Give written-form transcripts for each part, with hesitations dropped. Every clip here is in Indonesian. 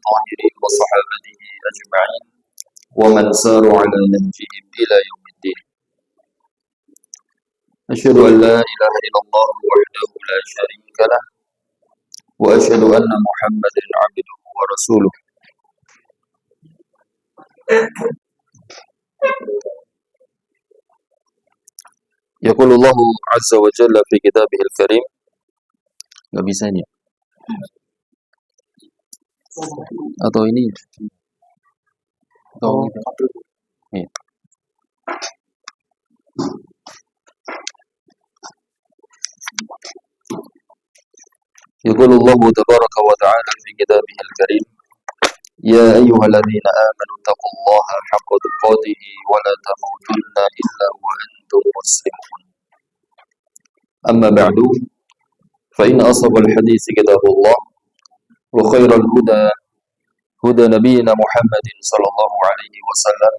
الطاهرين وصحابته أجمعين ومن ساروا على نهجهم إلى يوم الدين. أشهد أن لا إله إلا الله وحده لا شريك له وأشهد أن محمدا عبده ورسوله. يقول الله عز وجل في كتابه الكريم. Nggak bisa ini atau ini atau ini. يقول الله تبارك وتعالى في كتابه الكريم يا أيها الذين آمنوا اتقوا الله حق تقاته ولا تموتن إلا وأنتم مسلمون. أما بعد فإن أصدق الحديث كتاب الله وخير الهدى هدى نبينا محمد صلى الله عليه وسلم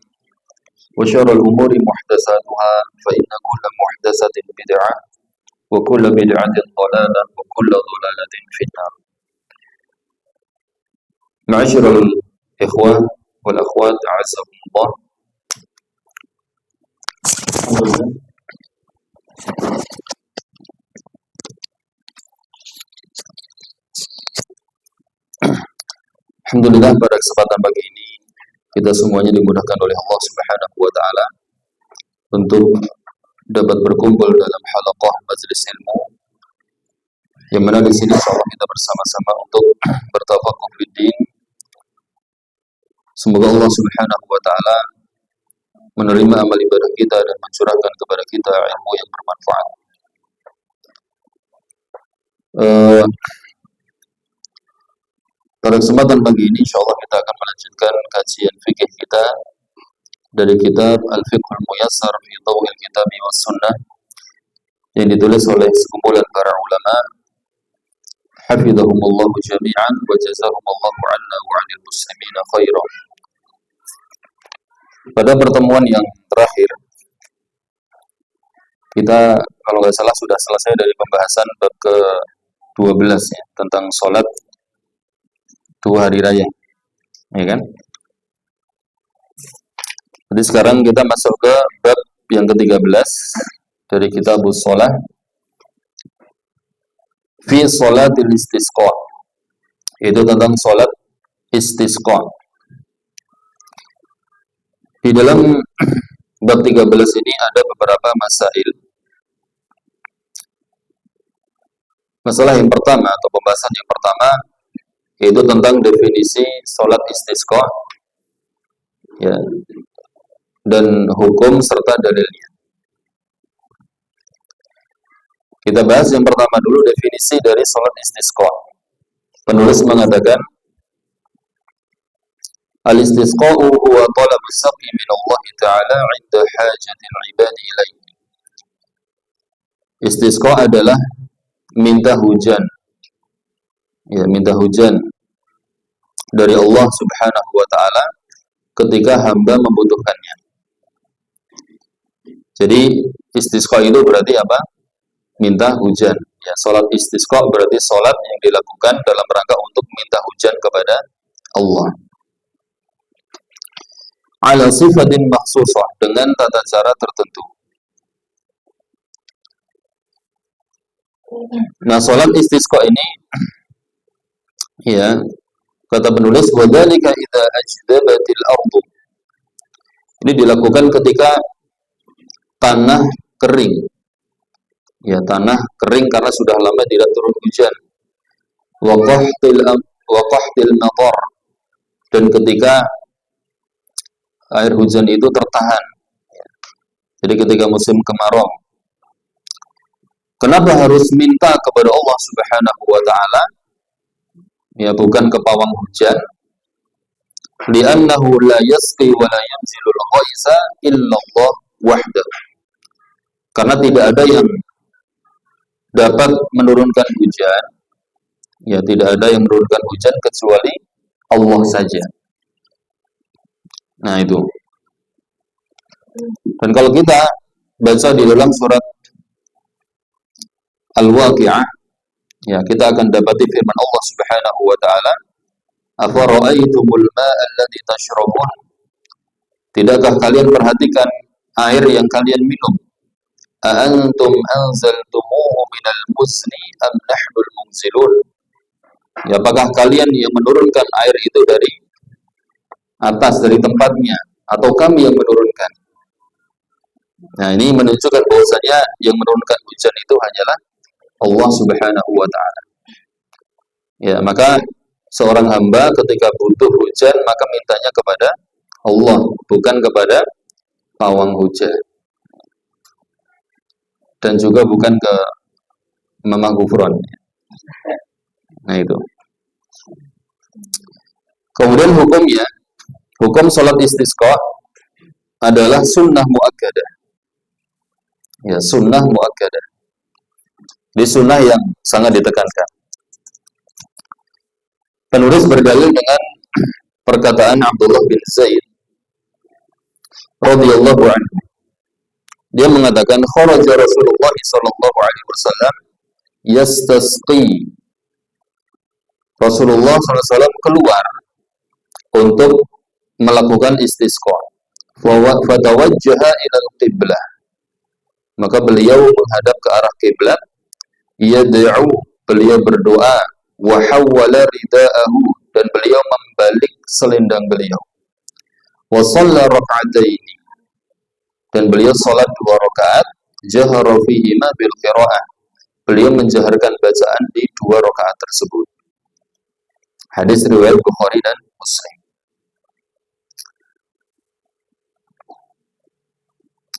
وشر الأمور محدثاتها فإن كل محدثة بدعة وكل بدعة ضلالة وكل ضلالة في النار. معاشر الإخوة والأخوات أعزكم الله. Alhamdulillah, pada kesempatan pagi ini kita semuanya dimudahkan oleh Allah Subhanahu wa taala untuk dapat berkumpul dalam halaqah majelis ilmu yang mana di sini insyaallah kita bersama-sama untuk bertafaqquh fid din. Semoga Allah Subhanahu wa taala menerima amal ibadah kita dan mencurahkan kepada kita ilmu yang bermanfaat. Pada kesempatan pagi ini insyaallah kita akan melanjutkan kajian fikih kita dari kitab Al-Fiqhul Muyassar fi Dhawil Kitab was Sunnah yang ditulis oleh sekumpulan para ulama hafizahumullah jami'an wa jazahumullahu 'anna wa 'anil muslimina khairan. Pada pertemuan yang terakhir kita kalau nggak salah sudah selesai dari pembahasan bab ke-12 ya, tentang sholat 2 hari raya, ya kan? Jadi sekarang kita masuk ke bab yang ke-13 dari kitabus shalah fi sholatil istisqa, itu tentang sholat istisqa. Di dalam bab 13 ini ada beberapa masail. Masalah yang pertama atau pembahasan yang pertama yaitu tentang definisi sholat istisqa ya, dan hukum serta dalilnya. Kita bahas yang pertama dulu definisi dari sholat istisqa. Penulis mengatakan al-istisqa'u huwa talabus saqi min Allah Ta'ala 'inda hajatil 'ibadi ilaihi. Istisqa adalah minta hujan. Ya, minta hujan dari Allah Subhanahu wa taala ketika hamba membutuhkannya. Jadi istisqa itu berarti apa? Minta hujan. Ya, salat istisqa berarti salat yang dilakukan dalam rangka untuk minta hujan kepada Allah. Ala sifatin makhsusah, dengan tata cara tertentu. Nah, salat istisqa ini ya, kata penulis wadzalika idza ajdabatil ardu. Ini dilakukan ketika tanah kering. Ya, tanah kering karena sudah lama tidak turun hujan. Wa qahtil matar, dan ketika air hujan itu tertahan. Jadi ketika musim kemarau. Kenapa harus minta kepada Allah Subhanahu wa taala? Ya, bukan ke pawang hujan. Li'annahu la yasqi wa la yanzilul ghaitha illa Allah wahdahu. Karena tidak ada yang dapat menurunkan hujan. Ya, tidak ada yang menurunkan hujan kecuali Allah saja. Nah, itu. Dan kalau kita baca di dalam surat Al-Waqi'ah, ya, kita akan dapati firman Allah Subhanahu wa taala, Afara'aitumul ma'a alladhi tashrabun? Tidakkah kalian perhatikan air yang kalian minum? A'antum anzaltumuhu minal muzni am nahnul munzilun? Ya, apakah kalian yang menurunkan air itu dari atas, dari tempatnya, atau kami yang menurunkan? Nah, ini menunjukkan bahwasanya yang menurunkan hujan itu hanyalah Allah Subhanahu wa taala. Ya, maka seorang hamba ketika butuh hujan maka mintanya kepada Allah, bukan kepada pawang hujan. Dan juga bukan ke Mama Gufron. Nah, itu. Kemudian hukumnya, hukum sholat istisqa adalah sunnah muakkadah. Ya, sunnah muakkadah. Di sunnah yang sangat ditekankan. Penulis berdalil dengan perkataan Abdullah bin Zaid radhiyallahu anhu. Dia mengatakan kharaja Rasulullah sallallahu alaihi wasallam yastasqi. Rasulullah SAW keluar untuk melakukan istisqa. Fatawajjaha ila al-qiblah. Maka beliau menghadap ke arah kiblat. Yad'u, beliau berdoa. Wa hawwala ridaahu, dan beliau membalik selendang beliau. Wa shalla rak'ataini, dan beliau salat 2 rakaat. Jahara fihima bil qiraah, beliau menjaharkan bacaan di 2 rakaat tersebut. Hadis riwayat Bukhari dan Muslim.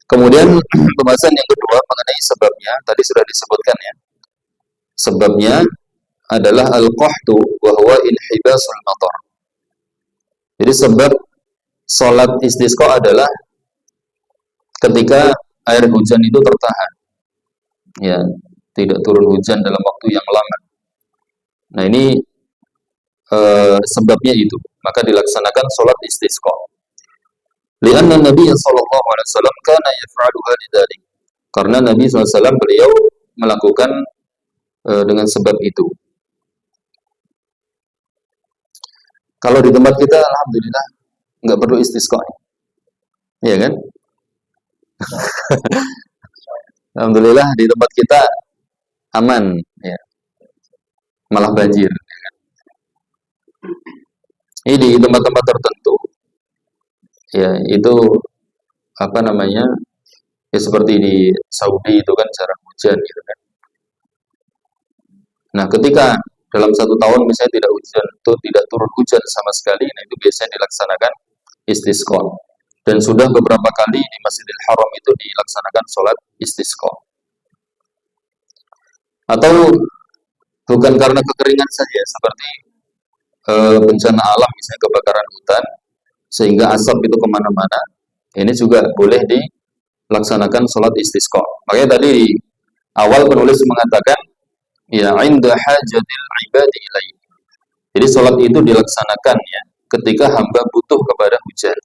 Kemudian pembahasan yang kedua mengenai sebabnya, tadi sudah disebutkan ya. Sebabnya adalah al-qahtu wa huwa inhibasul matar. Jadi sebab salat istisqa adalah ketika air hujan itu tertahan. Ya, tidak turun hujan dalam waktu yang lama. Nah, ini sebabnya itu. Maka dilaksanakan salat istisqa. Lianna Nabi sallallahu alaihi wasallam kana yaf'aluha lidzalik. Karena Nabi SAW beliau melakukan dengan sebab itu. Kalau di tempat kita alhamdulillah nggak perlu istisqa. Iya kan? Alhamdulillah di tempat kita aman ya. Malah banjir. Ini di tempat-tempat tertentu ya, itu apa namanya, ya seperti di Saudi itu kan jarang hujan gitu kan. Nah, ketika dalam 1 tahun misalnya tidak hujan, itu tidak turun hujan sama sekali, nah itu biasanya dilaksanakan istisqa. Dan sudah beberapa kali di Masjidil Haram itu dilaksanakan sholat istisqa. Atau bukan karena kekeringan saja, seperti bencana alam misalnya kebakaran hutan sehingga asap itu kemana-mana, ini juga boleh dilaksanakan sholat istisqa. Makanya tadi di awal penulis mengatakan ya inda hajatil ibadi ilaihi. Jadi sholat itu dilaksanakan ya ketika hamba butuh kepada hujan.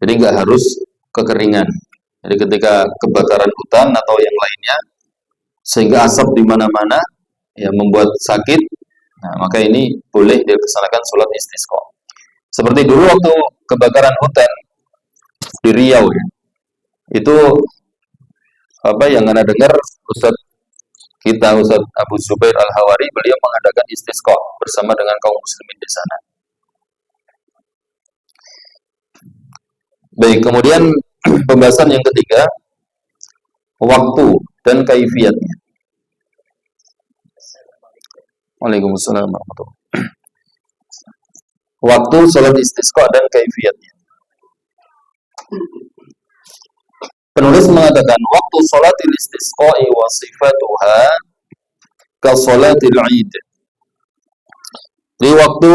Jadi nggak harus kekeringan. Jadi ketika kebakaran hutan atau yang lainnya sehingga asap di mana-mana ya membuat sakit, nah maka ini boleh dilaksanakan sholat istisqa. Seperti dulu waktu kebakaran hutan di Riau ya, itu apa yang Anda dengar Ustadz Abu Zubair Al-Hawari, beliau mengadakan istisqa bersama dengan kaum muslimin di sana. Baik, kemudian pembahasan yang ketiga, waktu dan kaifiyatnya. Waalaikumsalam warahmatullahi wabarakatuh. Waktu salat istisqa dan kaifiyatnya. Penulis mengatakan waktu salatil istisqa'i wa sifatuha ka salatil 'id. Di waktu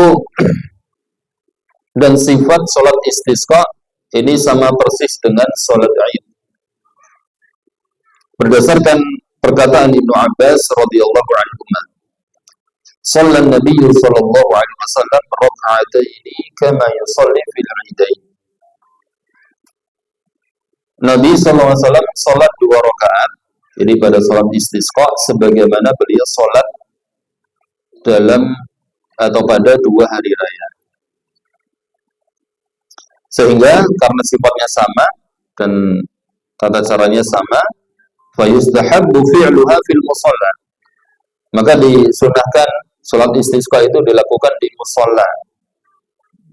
dan sifat salat istisqa ini sama persis dengan salat Id. Berdasarkan perkataan Ibnu Abbas radhiyallahu anhu, "Shallan Nabi sallallahu alaihi wasallam rak'ataini kama yusalli fil 'idain." Nabi sallallahu alaihi wasallam salat 2 rakaat, jadi pada salat istisqa sebagaimana beliau salat dalam atau pada 2 hari raya. Sehingga karena sifatnya sama dan tata caranya sama, fayustahabbu fi'luha fil musalla. Maka disunahkan sholat istisqa itu dilakukan di musalla.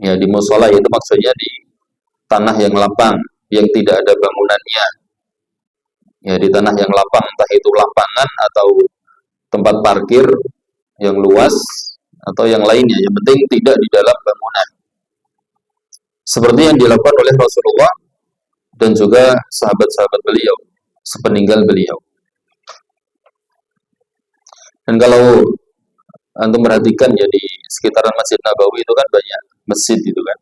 Ya, di musalla itu maksudnya di tanah yang lapang, yang tidak ada bangunannya. Ya, di tanah yang lapang, entah itu lapangan atau tempat parkir yang luas atau yang lainnya. Yang penting tidak di dalam bangunan. Seperti yang dilakukan oleh Rasulullah dan juga sahabat-sahabat beliau sepeninggal beliau. Dan kalau antum perhatikan ya di sekitaran Masjid Nabawi itu kan banyak masjid itu kan.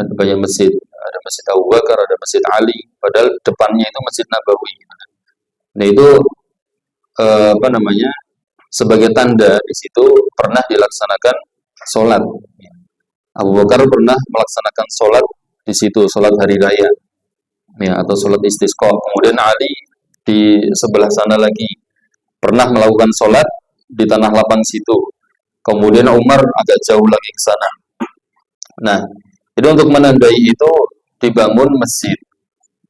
Ada banyak masjid, ada Masjid Abu Bakar, ada Masjid Ali, padahal depannya itu Masjid Nabawi. Nah itu apa namanya? Sebagai tanda di situ pernah dilaksanakan sholat. Abu Bakar pernah melaksanakan sholat di situ, sholat hari raya, ya, atau sholat istisqa. Kemudian Ali di sebelah sana lagi pernah melakukan sholat di tanah lapang situ. Kemudian Umar agak jauh lagi ke sana. Nah, itu untuk menandai itu dibangun masjid,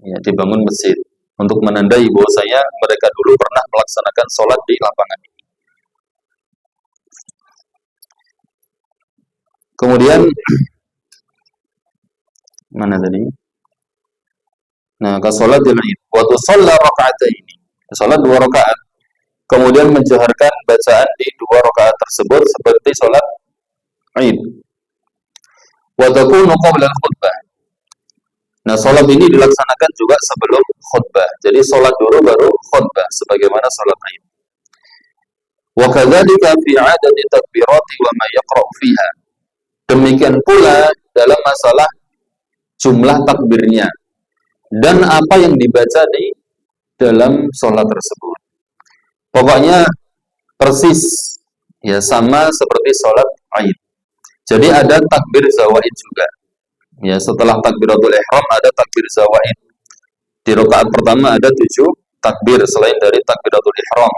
ya, dibangun masjid untuk menandai bahwasanya mereka dulu pernah melaksanakan sholat di lapangan. Kemudian mana tadi? Nah, ke sholat di Id. Waktu sholat rakaat ini, sholat 2 rakaat. Kemudian menjaharkan bacaan di 2 rakaat tersebut seperti sholat Id. Wa takunu qabla al-khutbah. Nah, sholat ini dilaksanakan juga sebelum khutbah. Jadi sholat dulu baru khutbah sebagaimana sholat Id. Wa kadzalika fi 'adadi takbirati wa ma yaqra'u fiha. Demikian pula dalam masalah jumlah takbirnya dan apa yang dibaca di dalam sholat tersebut. Pokoknya persis ya sama seperti sholat Id. Jadi ada takbir zawaid juga. Ya, setelah takbiratul ihram ada takbir zawaid. Di rakaat pertama ada 7 takbir selain dari takbiratul ihram.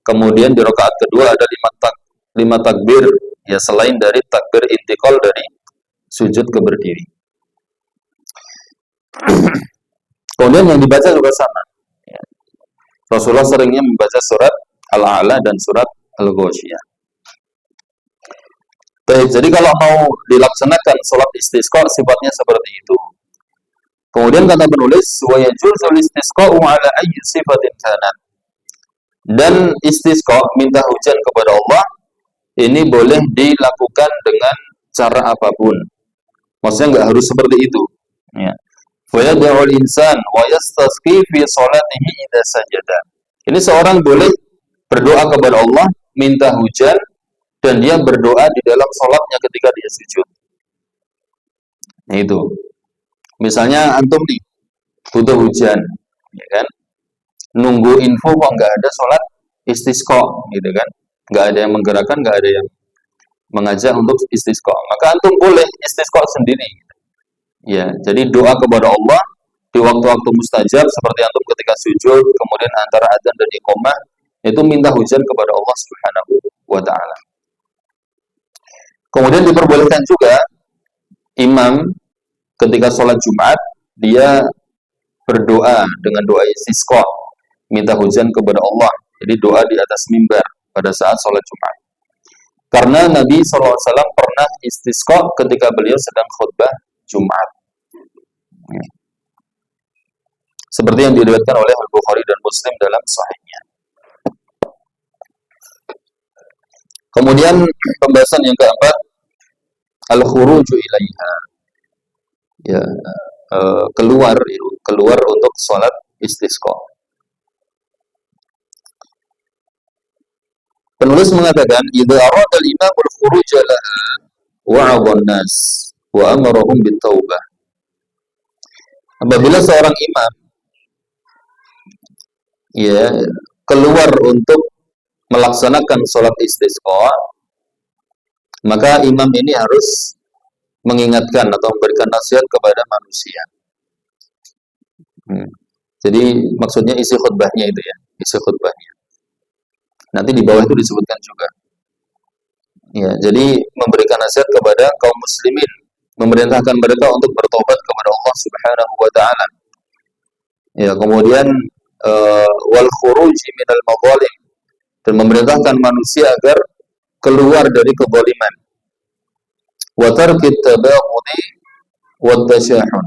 Kemudian di rakaat kedua ada 5 takbir ya selain dari takbir intikal dari sujud ke berdiri. Kemudian yang dibaca juga sama. Rasulullah seringnya membaca surat Al-A'la dan surat Al-Ghasyiyah. Jadi kalau mau dilaksanakan sholat istisqa sifatnya seperti itu. Kemudian kata penulis, wa yajuzul istisqa'u 'ala ayyi sifatin kanat. Dan istisqa minta hujan kepada Allah ini boleh dilakukan dengan cara apapun. Maksudnya nggak harus seperti itu. Ya. Fa yad'ul insan wa yastasqi fi sholatihi idza sajada. Ini seorang boleh berdoa kepada Allah, minta hujan, dan dia berdoa di dalam sholatnya ketika dia sujud. Nah itu. Misalnya antum nih, butuh hujan, ya kan? Nunggu info kok nggak ada sholat istisqa, gitu kan? Nggak ada yang menggerakkan, nggak ada yang mengajak untuk istisqa. Maka antum boleh istisqa sendiri. Ya, jadi doa kepada Allah di waktu-waktu mustajab seperti antum ketika sujud, kemudian antara adzan dan iqamah, itu minta hujan kepada Allah Subhanahu wa taala. Kemudian diperbolehkan juga imam ketika sholat Jumat dia berdoa dengan doa istisqa, minta hujan kepada Allah. Jadi doa di atas mimbar pada saat sholat Jumat. Karena Nabi SAW pernah istisqa ketika beliau sedang khutbah Jumat. Seperti yang diriwayatkan oleh Al-Bukhari dan Muslim dalam sahihnya. Kemudian pembahasan yang keempat, al-khuruju ilaiha. Ya, keluar untuk sholat istisqa. Penulis mengatakan, idza arada al-imam al-khuruj laha wa'adha an-nas wa amarahum bit-taubah. Apabila seorang imam ya keluar untuk melaksanakan sholat istisqa, maka imam ini harus mengingatkan atau memberikan nasihat kepada manusia. Jadi maksudnya isi khutbahnya itu ya, isi khutbahnya. Nanti di bawah itu disebutkan juga. Ya, jadi memberikan nasihat kepada kaum muslimin memerintahkan mereka untuk bertobat kepada Allah Subhanahu wa taala. Ya, kemudian wal khuruji minal madzalim, dan memerintahkan manusia agar keluar dari kezaliman. Wa tarkit tabaghudi wat tasyahun,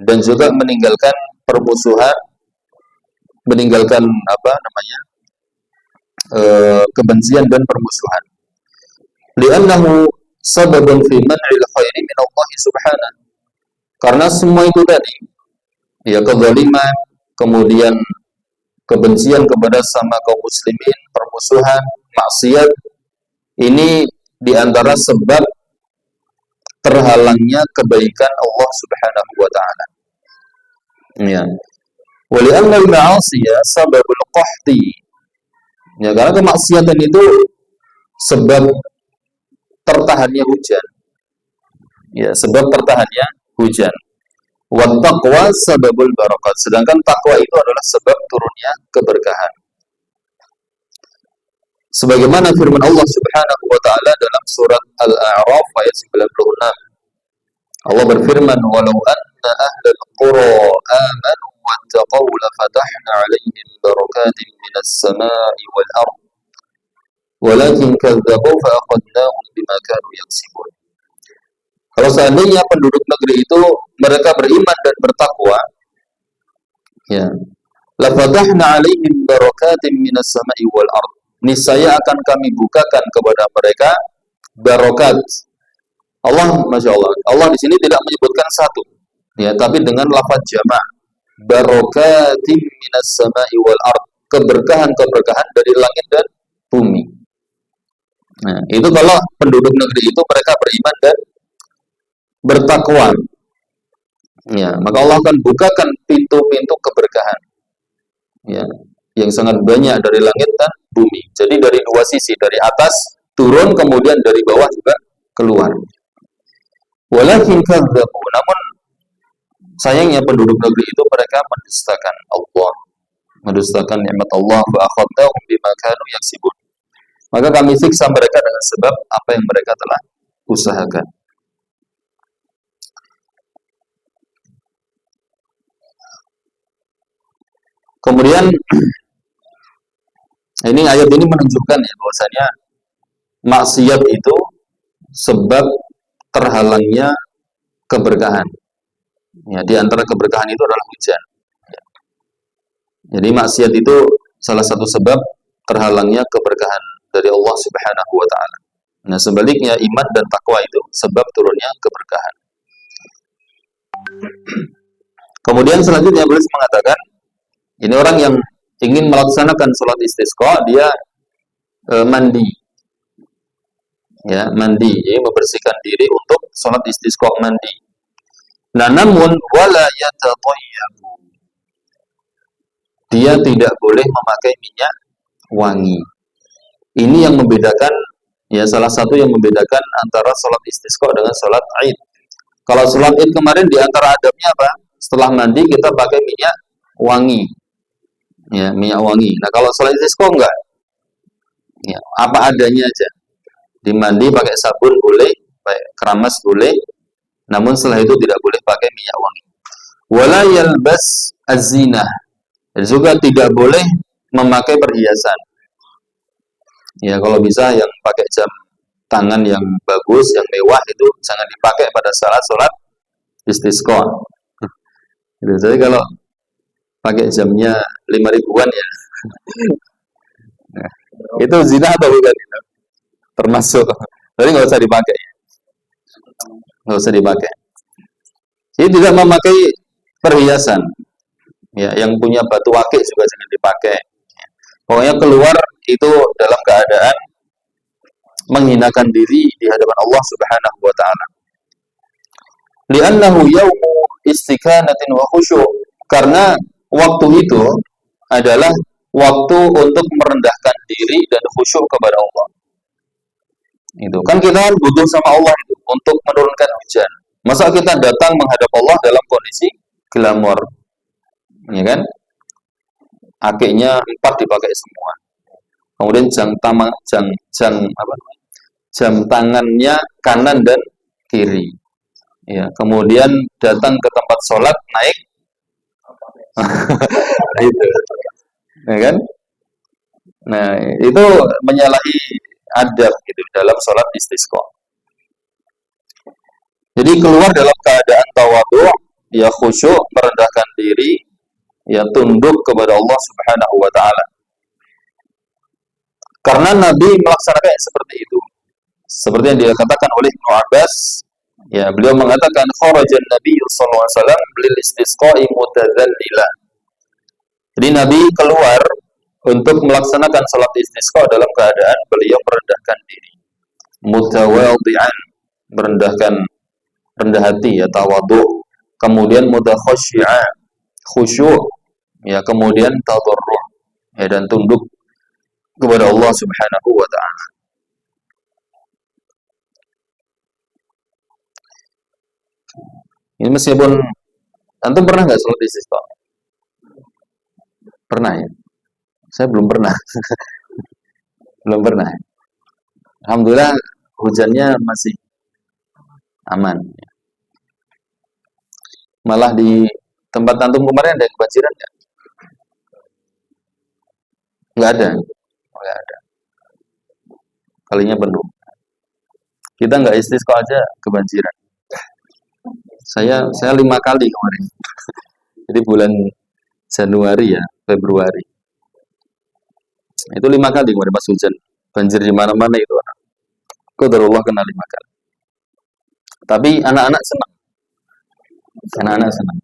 dan juga meninggalkan permusuhan, meninggalkan kebencian dan permusuhan. Li'annahu sababun fi man'il khairi min Allah subhanahu. Karena semua itu tadi, ya, kezaliman, kemudian kebencian kepada sama kaum muslimin, permusuhan, maksiat, ini diantara sebab terhalangnya kebaikan Allah Subhanahu wa taala. Ya. Wa li'anna al-ma'asiya sababul qahti. Ya, karena kemaksiatan itu sebab tertahannya hujan. Ya, sebab tertahannya hujan. Wa taqwa sababul barakat. Sedangkan takwa itu adalah sebab turunnya keberkahan. Sebagaimana firman Allah Subhanahu wa taala dalam surat Al-A'raf ayat 96. Allah berfirman, "Walau anna ahlal qura amanu wattaqaw lafatahna 'alaihim barakatin minas samaa'i wal ardh. Walakin kadzdzabu fa akhadnahum bima kanu yaksibun." Kalau seandainya penduduk negeri itu mereka beriman dan bertakwa, ya, lafatahna 'alaihim barakatin minas samaa'i wal ardh. Niscaya akan kami bukakan kepada mereka barokat. Allah, masya Allah. Allah di sini tidak menyebutkan satu, ya, tapi dengan lafaz jama'. Barokatim minas sama'i wal ard. Keberkahan-keberkahan dari langit dan bumi. Nah, itu kalau penduduk negeri itu mereka beriman dan bertakwa. Ya, maka Allah akan bukakan pintu-pintu keberkahan. Ya, yang sangat banyak dari langit dan bumi. Jadi dari dua sisi, dari atas turun, kemudian dari bawah juga keluar. Walakin kadzdzabu, namun sayangnya penduduk negeri itu mereka mendustakan Allah, mendustakan nikmat Allah. Fa akhadnahum bima kanu yaksibun. Maka kami siksa mereka dengan sebab apa yang mereka telah usahakan. Kemudian ini ayat ini menunjukkan, ya, bahwasanya maksiat itu sebab terhalangnya keberkahan. Ya, di antara keberkahan itu adalah hujan. Ya. Jadi maksiat itu salah satu sebab terhalangnya keberkahan dari Allah Subhanahu wa taala. Nah, sebaliknya iman dan takwa itu sebab turunnya keberkahan. Kemudian selanjutnya beliau mengatakan, ini orang yang ingin melaksanakan sholat istisqa, dia mandi. Ya, mandi, jadi membersihkan diri untuk sholat istisqa, mandi. Nah, namun wala yatatayyabu, dia tidak boleh memakai minyak wangi. Ini yang membedakan, ya, salah satu yang membedakan antara sholat istisqa dengan sholat Id. Kalau sholat Id kemarin di antara adabnya apa? Setelah mandi kita pakai minyak wangi. Ya, minyak wangi. Nah, kalau sholat istisqa enggak. Ya, apa adanya aja. Dimandi pakai sabun boleh, pakai keramas boleh, namun setelah itu tidak boleh pakai minyak wangi. Wala yalbas az-zinah, dan juga tidak boleh memakai perhiasan. Ya, kalau bisa yang pakai jam tangan yang bagus, yang mewah itu jangan dipakai pada saat sholat istisqa. Jadi kalau pakai jamnya 5.000-an ya, nah, itu zina atau bukan? Termasuk. Jadi nggak usah dipakai. Nggak usah dipakai. Jadi tidak memakai perhiasan. Ya, yang punya batu akik juga jangan dipakai. Pokoknya keluar itu dalam keadaan menghinakan diri di hadapan Allah Subhanahu wa taala. Li'annahu yaumu istikanatin wa khusyu'. Karena waktu itu adalah waktu untuk merendahkan diri dan khusyuk kepada Allah. Itu kan kita butuh sama Allah itu untuk menurunkan hujan. Masa kita datang menghadap Allah dalam kondisi glamor, ya kan? Akiknya 4 dipakai semua. Kemudian jam tangannya kanan dan kiri. ya, kemudian datang ke tempat sholat naik itu, ya kan? Nah, itu menyalahi adab gitu dalam sholat istisqa. Jadi keluar dalam keadaan tawadhu, ya khusyuk, merendahkan diri, ya tunduk kepada Allah Subhanahu wa taala. Karena Nabi melaksanakan seperti itu. Seperti yang dikatakan oleh Ibnu Abbas, ya beliau mengatakan kharajan Nabi sallallahu alaihi wasallam lil istisqa'i mutadzallila. Jadi Nabi keluar untuk melaksanakan salat istisqa dalam keadaan beliau merendahkan diri. Mutawadhi'an, merendahkan rendah hati ya tawadhu. Kemudian mutakhasyi'a, khusyuk, ya kemudian tadarruh, ya dan tunduk kepada Allah Subhanahu wa taala. Ini meskipun antum pernah nggak sholat istisqa? Pernah ya? Saya belum pernah. Belum pernah. Alhamdulillah hujannya masih aman. Malah di tempat antum kemarin ada kebanjiran nggak? Nggak ada. Nggak ada. Kalinya penuh. Kita nggak istisqa aja kebanjiran. Saya 5 kali kemarin. Jadi bulan Januari ya, Februari. Itu 5 kali kemarin pas hujan. Banjir di mana-mana itu. Qadarullah kena 5 kali. Tapi anak-anak senang. Anak-anak senang.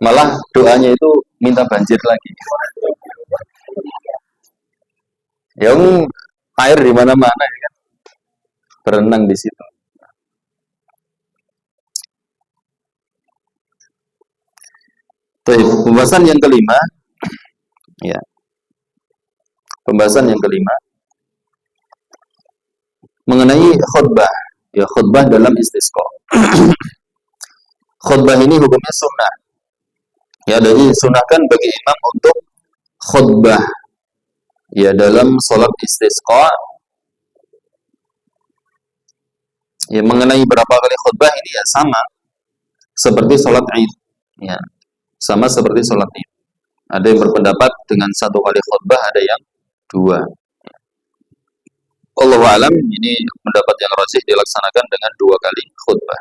Malah doanya itu minta banjir lagi. Yang air di mana-mana ya kan. Berenang di situ. Pembahasan yang kelima, ya. Pembahasan yang kelima mengenai khutbah, ya khutbah dalam istisqa. Khutbah ini hukumnya sunnah. Ya, jadi sunahkan bagi imam untuk khutbah ya dalam sholat istisqa. Ya, mengenai berapa kali khutbah ini ya sama seperti sholat Id. Ya, sama seperti sholat Id. Ada yang berpendapat dengan 1 kali khutbah, ada yang 2. Allahu a'lam, ini pendapat yang rajih dilaksanakan dengan 2 kali khutbah.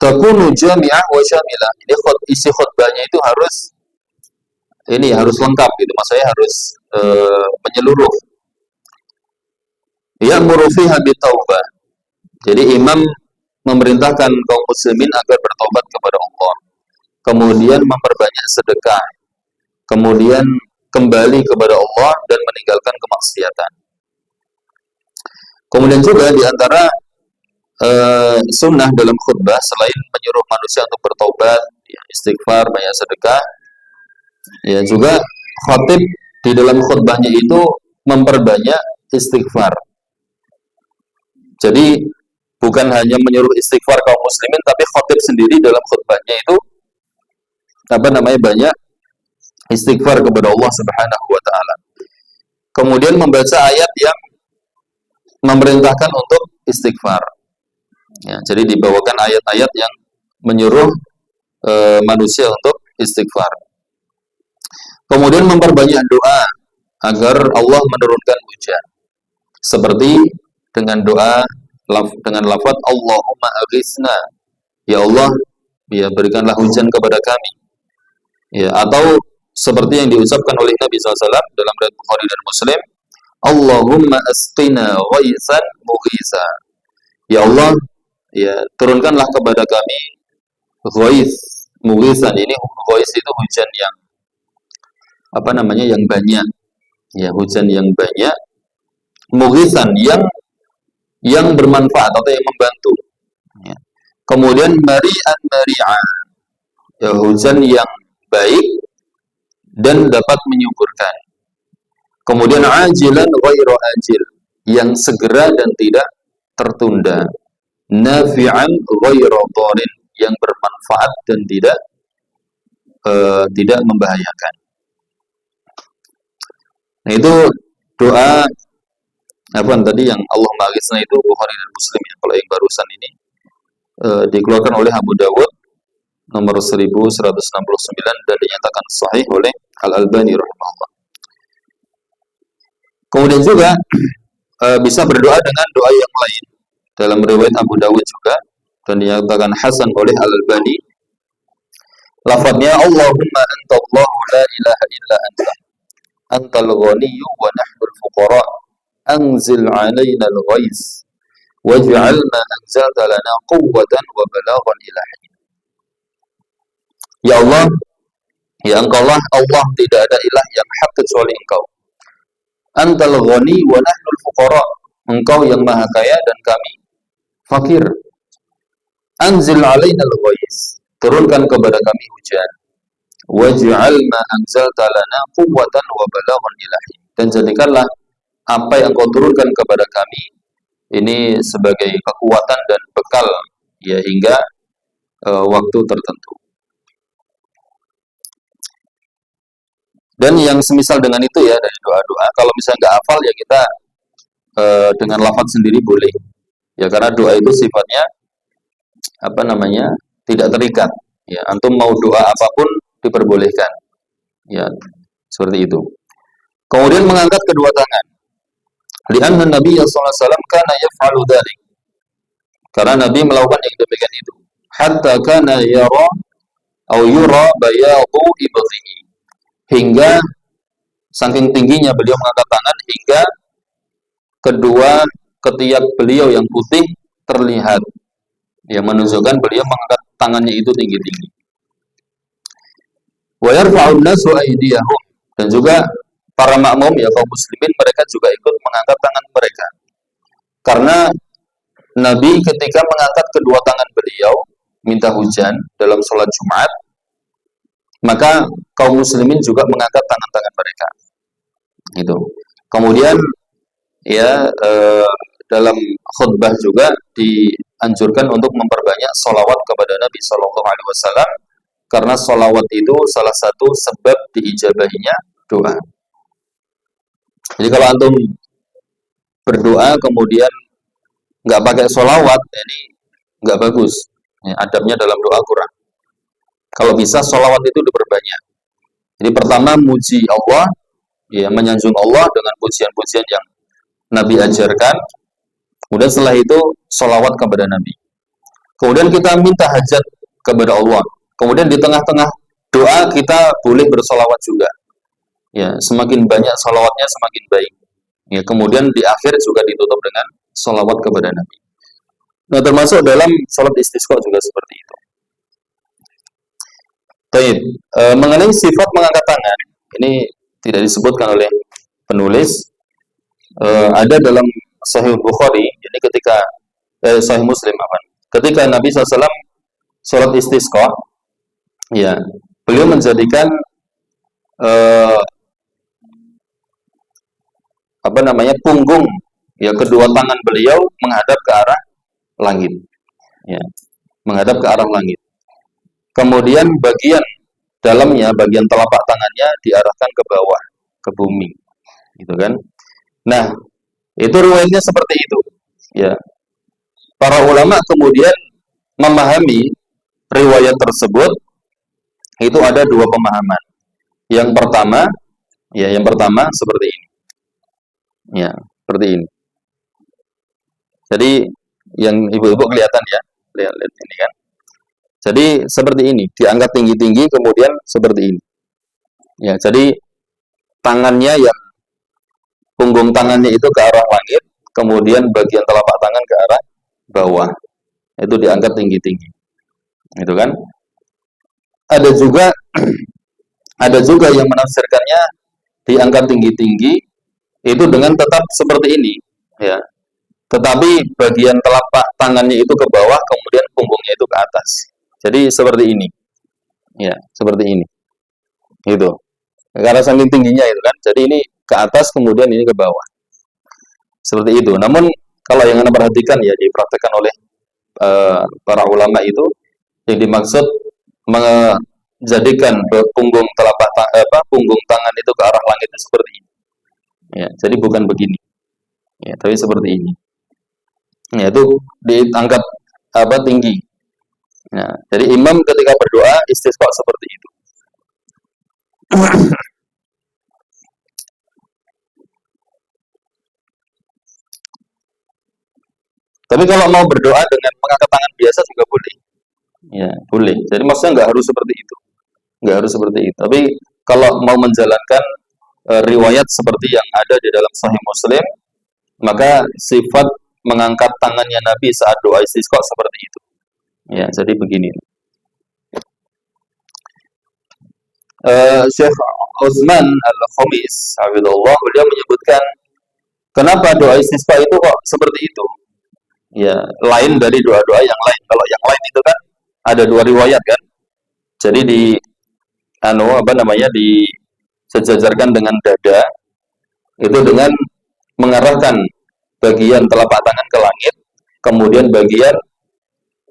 Takunu jami'ah wa syamilah. Ini isi khutbahnya itu harus lengkap gitu. Maksudnya harus menyeluruh. Ya'muru fiha bitaubah. Jadi imam memerintahkan kaum muslimin agar bertobat kepada Allah. Kemudian memperbanyak sedekah. Kemudian kembali kepada Allah dan meninggalkan kemaksiatan. Kemudian juga di antara sunnah dalam khutbah selain menyuruh manusia untuk bertobat, ya, istighfar, banyak sedekah, ya juga khatib di dalam khutbahnya itu memperbanyak istighfar. Jadi bukan hanya menyuruh istighfar kaum muslimin, tapi khatib sendiri dalam khutbahnya itu banyak istighfar kepada Allah Subhanahu wa taala. Kemudian membaca ayat yang memerintahkan untuk istighfar. Ya, jadi dibawakan ayat-ayat yang menyuruh manusia untuk istighfar. Kemudian memperbanyak doa agar Allah menurunkan hujan. Seperti dengan doa dengan lafaz Allahumma aghithna. Ya Allah, ya berikanlah hujan kepada kami. Ya, atau seperti yang diucapkan oleh Nabi SAW dalam riwayat Bukhari dan Muslim, Allahumma asqina ghaisan mughisa. Ya Allah, ya turunkanlah kepada kami ghais, mughisan. Ini ghais itu hujan yang yang banyak. Ya, hujan yang banyak. Mughisan yang bermanfaat atau yang membantu. Ya. Kemudian mari'an, ya hujan yang baik dan dapat menyuburkan. Kemudian ajilan ghairu ajil, yang segera dan tidak tertunda. Nafi'an ghairu dharin, yang bermanfaat dan tidak membahayakan. Nah, itu doa Afwan, tadi yang Allah Maha Esa itu Bukhari dan Muslim ya. Kalau yang barusan ini dikeluarkan oleh Abu Dawud nomor 1169 dan dinyatakan sahih oleh Al-Albani rahimahullah. Kemudian juga bisa berdoa dengan doa yang lain dalam riwayat Abu Dawud juga dan dinyatakan hasan oleh Al-Albani. Lafadznya Allahumma anta Allah la ilaha illa anta antal ghaniyyu wa nahnul fuqara anzil alaina al-ghais waj'al ma anzalta lana quwwatan wa balaghan ila hin. Ya Allah, ya Engkau lah Allah, tidak ada ilah yang hak kecuali Engkau. Antal ghani wa nahnul fuqara, Engkau yang maha kaya dan kami fakir. Anzil alaina al-ghais, turunkan kepada kami hujan. Waj'al ma anzalta lana quwwatan wa balaghan ila hin, dan jadikanlah apa yang Engkau turunkan kepada kami ini sebagai kekuatan dan bekal ya hingga waktu tertentu. Dan yang semisal dengan itu ya dari doa-doa, kalau misalnya nggak hafal ya kita dengan lafaz sendiri boleh. Ya karena doa itu sifatnya apa namanya? Tidak terikat. Ya, antum mau doa apapun diperbolehkan. Ya, seperti itu. Kemudian mengangkat kedua tangan. Lianna Nabi sallallahu alaihi wasallam kana yaf'alu dzalik. Karena Nabi melakukan yang demikian itu. Hatta kana yara atau yura bayadu ibtihi. Hingga saking tingginya beliau mengangkat tangan hingga kedua ketiak beliau yang putih terlihat. Ya menunjukkan beliau mengangkat tangannya itu tinggi-tinggi. Wa yarfa'un nasu aydiyahum, dan juga para makmum ya kaum muslimin mereka juga ikut mengangkat tangan mereka. Karena Nabi ketika mengangkat kedua tangan beliau minta hujan dalam sholat Jumat, maka kaum muslimin juga mengangkat tangan-tangan mereka. Itu. Kemudian ya dalam khutbah juga dianjurkan untuk memperbanyak sholawat kepada Nabi Shallallahu Alaihi Wasallam karena sholawat itu salah satu sebab diijabahinya doa. Jadi kalau antum berdoa kemudian nggak pakai sholawat, ini nggak bagus. Ya, adabnya dalam doa kurang. Kalau bisa sholawat itu diperbanyak. Jadi pertama muji Allah, ya menyanjung Allah dengan pujian-pujian yang Nabi ajarkan. Kemudian setelah itu sholawat kepada Nabi. Kemudian kita minta hajat kepada Allah. Kemudian di tengah-tengah doa kita boleh bersolawat juga. Ya, semakin banyak sholawatnya semakin baik. Ya, kemudian di akhir juga ditutup dengan sholawat kepada Nabi. Nah, termasuk dalam sholat istisqa juga seperti itu. Baik, mengenai sifat mengangkat tangan, ini tidak disebutkan oleh penulis. Ada dalam Sahih Bukhari, jadi ketika Sahih Muslim, ketika Nabi SAW sholat istisqa, ya beliau menjadikan punggung ya kedua tangan beliau menghadap ke arah langit, ya menghadap ke arah langit. Kemudian bagian dalamnya, bagian telapak tangannya diarahkan ke bawah, ke bumi, gitu kan? Nah, itu riwayatnya seperti itu. Ya, para ulama kemudian memahami riwayat tersebut itu ada dua pemahaman. Yang pertama seperti ini. Ya, seperti ini. Jadi yang ibu-ibu kelihatan ya, lihat ini kan. Jadi seperti ini, diangkat tinggi-tinggi kemudian seperti ini. Ya, jadi tangannya yang punggung tangannya itu ke arah langit, kemudian bagian telapak tangan ke arah bawah. Itu diangkat tinggi-tinggi. Itu kan? Ada juga yang menafsirkannya diangkat tinggi-tinggi itu dengan tetap seperti ini, ya. Tetapi bagian telapak tangannya itu ke bawah, kemudian punggungnya itu ke atas. Jadi seperti ini, ya, seperti ini, gitu. Karena saking tingginya itu kan, jadi ini ke atas, kemudian ini ke bawah, seperti itu. Namun kalau yang anda perhatikan ya dipraktekkan oleh para ulama itu, yang dimaksud menjadikan punggung punggung tangan itu ke arah langit itu seperti ini. Ya, jadi bukan begini. Ya, tapi seperti ini. Ya, itu diangkat tinggi. Nah, jadi imam ketika berdoa istisqa seperti itu. Tapi kalau mau berdoa dengan mengangkat tangan biasa juga boleh. Ya, boleh. Jadi maksudnya nggak harus seperti itu. Nggak harus seperti itu. Tapi kalau mau menjalankan riwayat seperti yang ada di dalam Sahih Muslim, maka sifat mengangkat tangannya Nabi saat doa istisqa seperti itu. Ya, jadi begini. Syekh Utsman Al-Khamis, hafizallah, beliau menyebutkan kenapa doa istisqa itu kok seperti itu? Ya, lain dari doa-doa yang lain. Kalau yang lain itu kan ada dua riwayat kan. Jadi disejajarkan dengan dada itu dengan mengarahkan bagian telapak tangan ke langit, kemudian bagian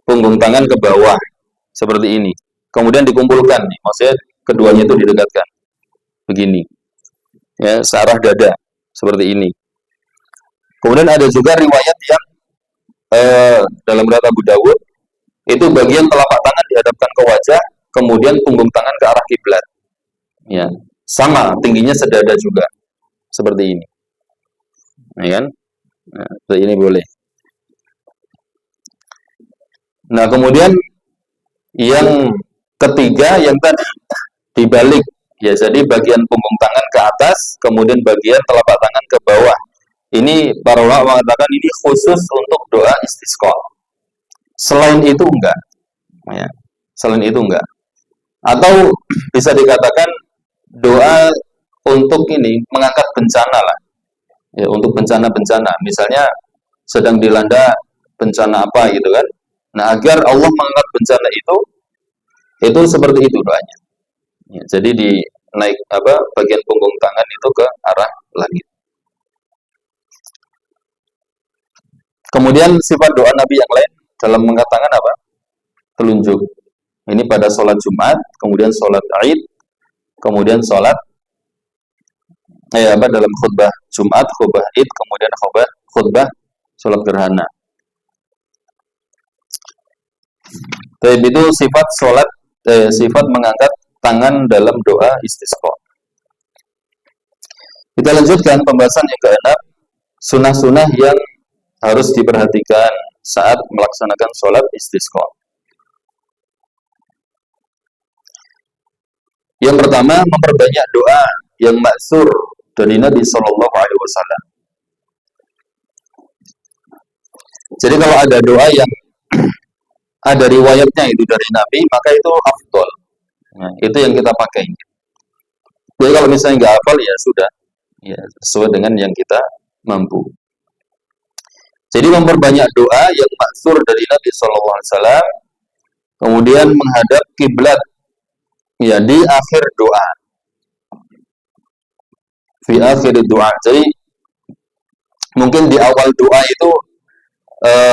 punggung tangan ke bawah seperti ini. Kemudian dikumpulkan, maksudnya keduanya itu didekatkan begini, ya, searah dada seperti ini. Kemudian ada juga riwayat yang dalam riwayat Abu Dawud itu bagian telapak tangan dihadapkan ke wajah, kemudian punggung tangan ke arah kiblat. Ya, sama tingginya sedada juga seperti ini. Ya kan? Nah, seperti ini boleh. Nah, kemudian yang ketiga yang tadi dibalik, ya, jadi bagian punggung tangan ke atas, kemudian bagian telapak tangan ke bawah. Ini para ulama mengatakan ini khusus untuk doa istisqa. Selain itu enggak. Ya, selain itu enggak. Atau bisa dikatakan doa untuk ini mengangkat bencana lah. Ya, untuk bencana-bencana. Misalnya sedang dilanda bencana apa gitu kan. Nah, agar Allah mengangkat bencana itu seperti itu doanya. Ya, jadi naik bagian punggung tangan itu ke arah langit. Kemudian sifat doa Nabi yang lain dalam mengangkat tangan apa? Telunjuk. Ini pada sholat Jumat, kemudian sholat Id, kemudian sholat dalam khutbah Jumat, khutbah Id, kemudian khutbah sholat gerhana. Tapi itu sifat sholat, sifat mengangkat tangan dalam doa istisqa. Kita lanjutkan pembahasan yang keenam, sunah-sunah yang harus diperhatikan saat melaksanakan sholat istisqa. Yang pertama, memperbanyak doa yang maksur dari Nabi Shallallahu Alaihi Wasallam. Jadi kalau ada doa yang ada riwayatnya itu dari Nabi, maka itu afdol. Nah, itu yang kita pakai. Jadi kalau misalnya nggak hafal, ya sudah, ya sesuai dengan yang kita mampu. Jadi memperbanyak doa yang maksur dari Nabi Shallallahu Alaihi Wasallam, kemudian menghadap kiblat, ya, di akhir doa. Di akhir doa. Jadi mungkin di awal doa itu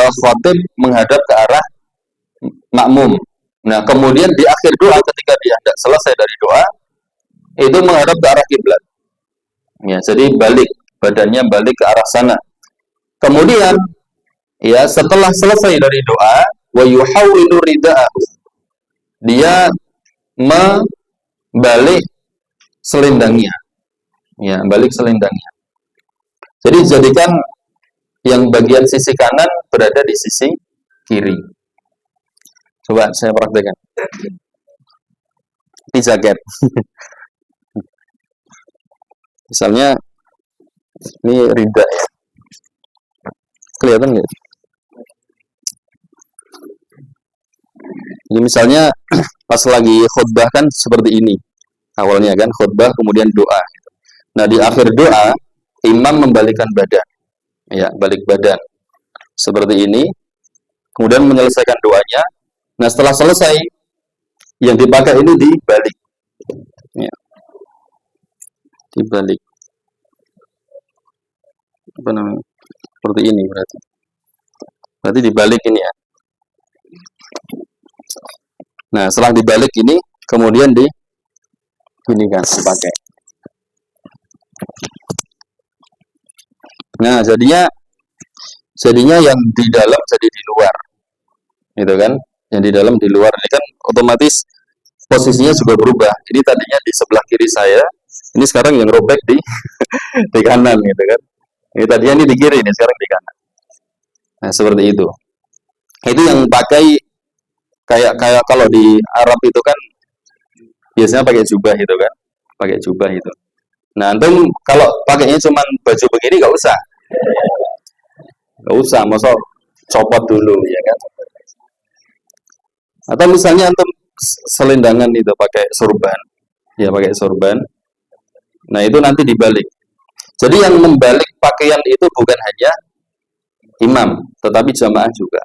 khatib menghadap ke arah makmum. Nah, kemudian di akhir doa ketika dia hendak selesai dari doa, itu menghadap ke arah kiblat. Ya, jadi badannya balik ke arah sana. Kemudian, ya, setelah selesai dari doa, wa yuhawwilu rida'ahu, dia membalik selendangnya. Ya, balik selendangnya. Jadi jadikan yang bagian sisi kanan berada di sisi kiri. Coba saya praktekkan. Ini jaket. Misalnya ini rida ya. Kelihatan nggak? Jadi misalnya pas lagi khutbah kan seperti ini. Awalnya kan khutbah kemudian doa. Nah, di akhir doa imam membalikkan badan. Ya, balik badan. Seperti ini. Kemudian menyelesaikan doanya. Nah, setelah selesai yang dipakai ini dibalik. Ya. Dibalik. Apa namanya? Seperti ini berarti. Berarti dibalik ini ya. Nah, setelah dibalik ini kemudian diginikan dipakai. Nah, jadinya yang di dalam jadi di luar, gitu kan? Yang di dalam di luar ini kan otomatis posisinya juga berubah. Ini tadinya di sebelah kiri saya, ini sekarang yang robek di di kanan, gitu kan? Ini tadinya ini di kiri, ini sekarang di kanan. Nah, seperti itu. Itu yang pakai kayak kayak kalau di Arab itu kan biasanya pakai jubah itu kan, pakai jubah itu. Nah, antum kalau pakainya cuman baju begini nggak usah, masa copot dulu ya kan? Atau misalnya antum selendangan itu pakai sorban, ya pakai sorban. Nah itu nanti dibalik. Jadi yang membalik pakaian itu bukan hanya imam, tetapi jamaah juga.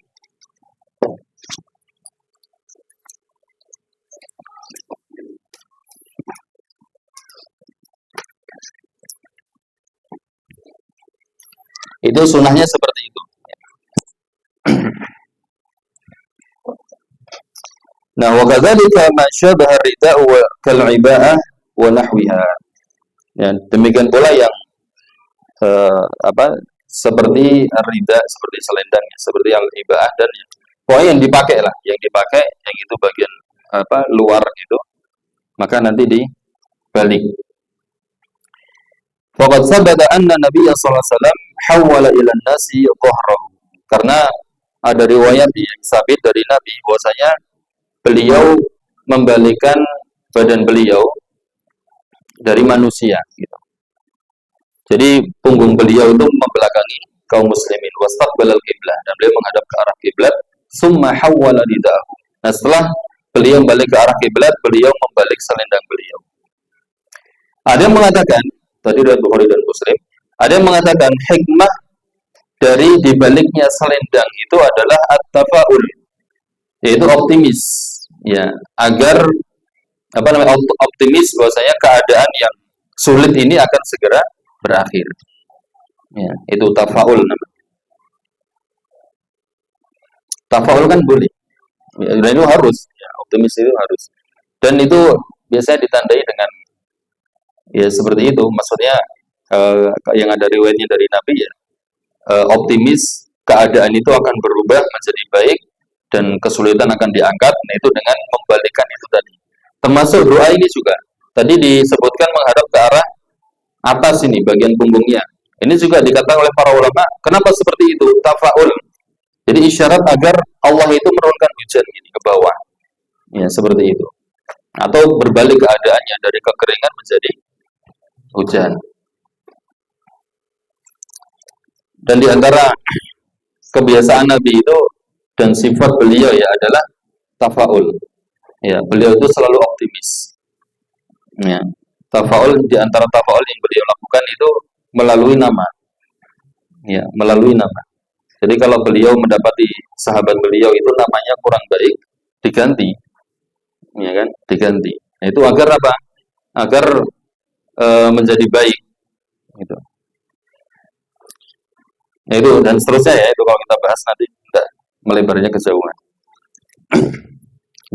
Itu sunnahnya seperti itu. Nah, wa kadzalika ma syabaha rida'u kal iba'ah wa nahwiha. Ya, demikian pula yang seperti rida, seperti selendang, seperti yang iba'ah dan pokoknya yang dipakai lah, yang dipakai yang itu bagian luar itu, maka nanti dibalik. Faqad sabata anna Nabiy sallallahu alaihi wasallam hawwala ila an-nasi dhahrahu. Karena ada riwayat yang sabit dari Nabi bahwasanya beliau membalikkan badan beliau dari manusia gitu. Jadi punggung beliau itu membelakangi kaum muslimin, wastaqbalal qiblah, dan beliau menghadap ke arah kiblat, summa hawwala ridahu. Nah, setelah beliau balik ke arah kiblat, beliau membalik selendang beliau. Ada yang mengatakan, tadi riwayat Bukhari dan Muslim, ada yang mengatakan hikmah dari dibaliknya selendang itu adalah at-tafaul, yaitu optimis, ya, agar optimis bahwasanya keadaan yang sulit ini akan segera berakhir. Ya, itu tafaul namanya. Tafaul kan boleh. Ya, dan itu harus, ya, optimis itu harus. Dan itu biasanya ditandai dengan ya seperti itu. Maksudnya yang ada riwayatnya dari Nabi ya, optimis keadaan itu akan berubah menjadi baik dan kesulitan akan diangkat. Nah, itu dengan membalikkan itu tadi. Termasuk doa ini juga. Tadi disebutkan menghadap ke arah atas ini, bagian punggungnya. Ini juga dikatakan oleh para ulama, kenapa seperti itu? Tafaul. Jadi isyarat agar Allah itu menurunkan hujan ini ke bawah. Ya, seperti itu. Atau berbalik keadaannya dari kekeringan menjadi hujan. Dan di antara kebiasaan Nabi itu dan sifat beliau ya adalah tafaul. Ya, beliau itu selalu optimis. Ya, tafaul, di antara tafaul yang beliau lakukan itu melalui nama. Ya, melalui nama. Jadi kalau beliau mendapati sahabat beliau itu namanya kurang baik, diganti. Ya kan? Diganti. Nah, itu agar apa? Agar menjadi baik. Gitu. Nah, itu dan seterusnya ya, itu kalau kita bahas nanti tidak melebarnya kejauhan.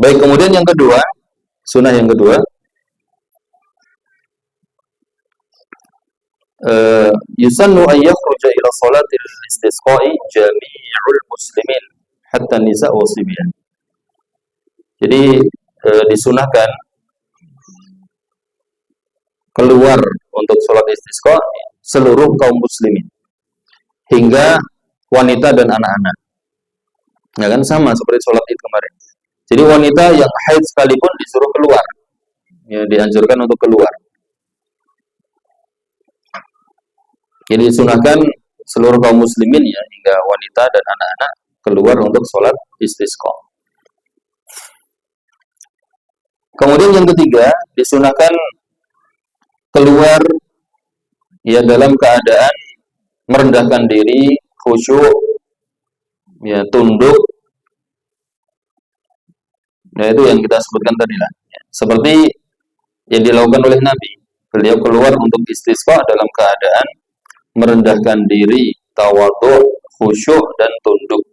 Baik, kemudian yang kedua, sunnah yang kedua, yusannu an yakhruja ila salatil istisqa'i jami'ul muslimin hatta nisa wa sibyan. Jadi disunahkan keluar untuk sholat istisqa seluruh kaum muslimin hingga wanita dan anak-anak. Ya kan sama seperti sholat Id kemarin. Jadi wanita yang haid sekalipun disuruh keluar. Ya, dianjurkan untuk keluar. Jadi disunahkan seluruh kaum muslimin ya hingga wanita dan anak-anak keluar untuk sholat istisqa. Kemudian yang ketiga, disunahkan keluar ya dalam keadaan merendahkan diri, khusyuk, ya tunduk. Nah, itu yang kita sebutkan tadi lah. Ya, seperti yang dilakukan oleh Nabi. Beliau keluar untuk istisqa dalam keadaan merendahkan diri, tawadhu, khusyuk dan tunduk.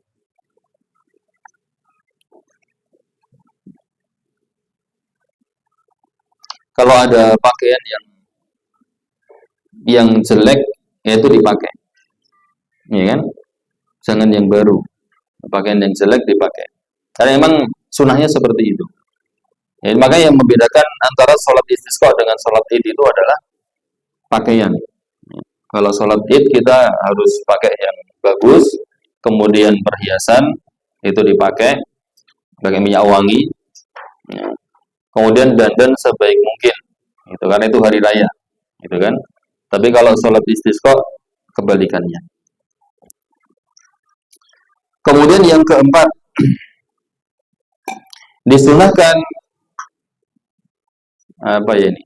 Kalau ada pakaian yang jelek, ya itu dipakai. ya kan? Jangan yang baru, pakaian yang jelek dipakai. Karena memang sunnahnya seperti itu. Ya, makanya yang membedakan antara sholat istisqa dengan sholat id itu adalah pakaian. Kalau sholat id kita harus pakai yang bagus, kemudian perhiasan itu dipakai, pakai minyak wangi, ya. Kemudian dandan sebaik mungkin, itu kan itu hari raya, gitu kan. Tapi kalau sholat istisqa kebalikannya. Kemudian yang keempat, disunahkan apa ya ini?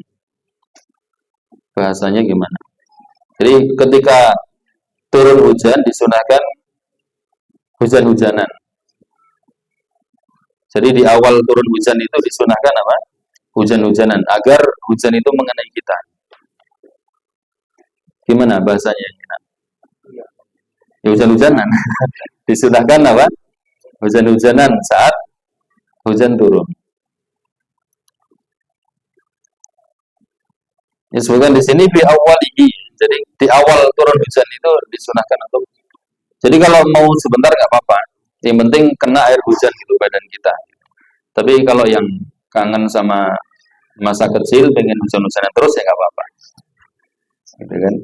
Bahasanya gimana? Jadi ketika turun hujan disunahkan hujan-hujanan. Jadi di awal turun hujan itu disunahkan apa? Hujan-hujanan agar hujan itu mengenai kita. Gimana bahasanya? Ya, hujan-hujanan. Disunahkan apa? Hujan-hujanan saat hujan turun. Disebutkan di sini di awalihi. Jadi di awal turun hujan itu disunahkan untuk. Jadi kalau mau sebentar nggak apa-apa. Yang penting kena air hujan gitu badan kita. Tapi kalau yang kangen sama masa kecil pengen hujan-hujanan terus ya nggak apa-apa. Gitu kan?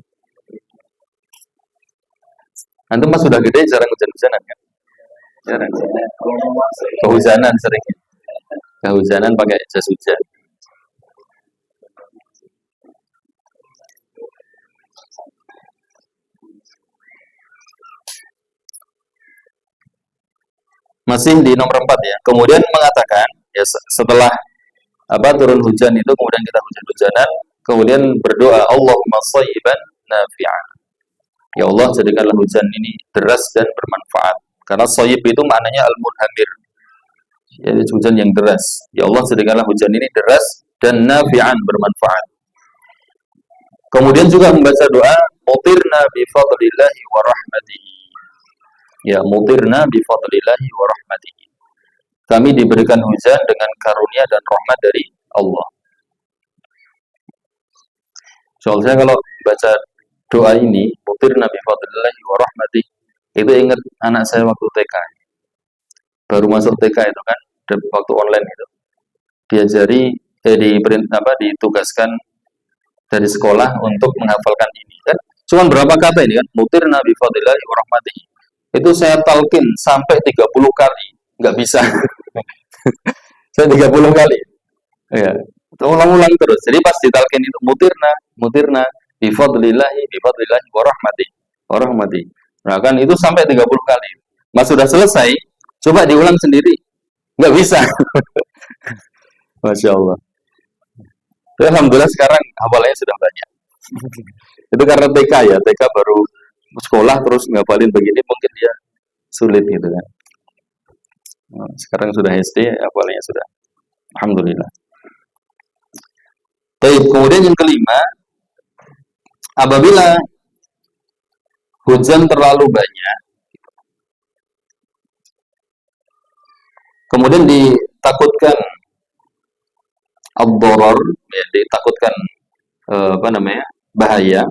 Antum pas sudah gede jarang hujan-hujanan kan? Jarang. Kehujanan sering. Kehujanan pakai jas hujan. Masih di nomor 4 ya. Kemudian mengatakan ya setelah turun hujan itu kemudian kita hujan-hujanan, kemudian berdoa Allahumma shayyiban nafi'an. Ya Allah jadikanlah hujan ini deras dan bermanfaat. Karena shayyib itu maknanya al-munhamir. Jadi hujan yang deras. Ya Allah jadikanlah hujan ini deras dan nafi'an bermanfaat. Kemudian juga membaca doa mutirna bi fadlillahi wa rahmatihi. Ya, mutirna bi fadlillahi wa rahmatihi. Kami diberikan hujan dengan karunia dan rahmat dari Allah. Soalnya kalau baca doa ini, mutirna bi fadlillahi wa rahmatihi, itu ingat anak saya waktu TK. Baru masuk TK itu kan, waktu online itu. Diajari ditugaskan dari sekolah untuk menghafalkan ini kan. Cuman berapa kata ini kan? Mutirna bi fadlillahi wa rahmatihi. Itu saya talqin sampai 30 kali, nggak bisa. Saya 30 kali. Ya, ulang-ulang terus. Jadi pas ditalqin itu mutirna bi fadlillahi wa rahmati. Nah, kan itu sampai 30 kali. Mas sudah selesai, coba diulang sendiri. Nggak bisa. Masya Allah. Alhamdulillah sekarang hafalannya sudah banyak. Itu karena TK ya, TK baru sekolah terus ngapalin begini mungkin dia sulit gitu kan. Nah, sekarang sudah SD hafalannya sudah. Alhamdulillah. Baik, kemudian yang kelima, apabila hujan terlalu banyak, kemudian ditakutkan ad-darar, ya, ditakutkan bahaya,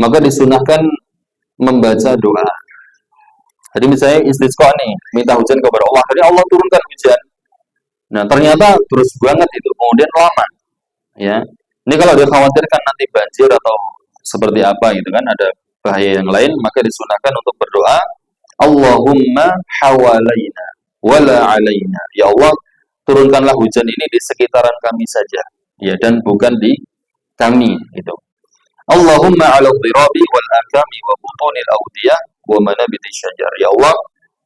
maka disunahkan membaca doa. Jadi misalnya istisqa nih, minta hujan kepada Allah, jadi Allah turunkan hujan. Nah ternyata terus banget itu, kemudian lama. Ya, ini kalau dikhawatirkan nanti banjir atau seperti apa gitu kan, ada bahaya yang lain, maka disunahkan untuk berdoa, Allahumma hawalaina wala alaina. Ya Allah, turunkanlah hujan ini di sekitaran kami saja, ya, dan bukan di kami gitu. Allahumma ala dhirabi wal akami wa butunil awdiyah wa manabiti syajar. Ya Allah,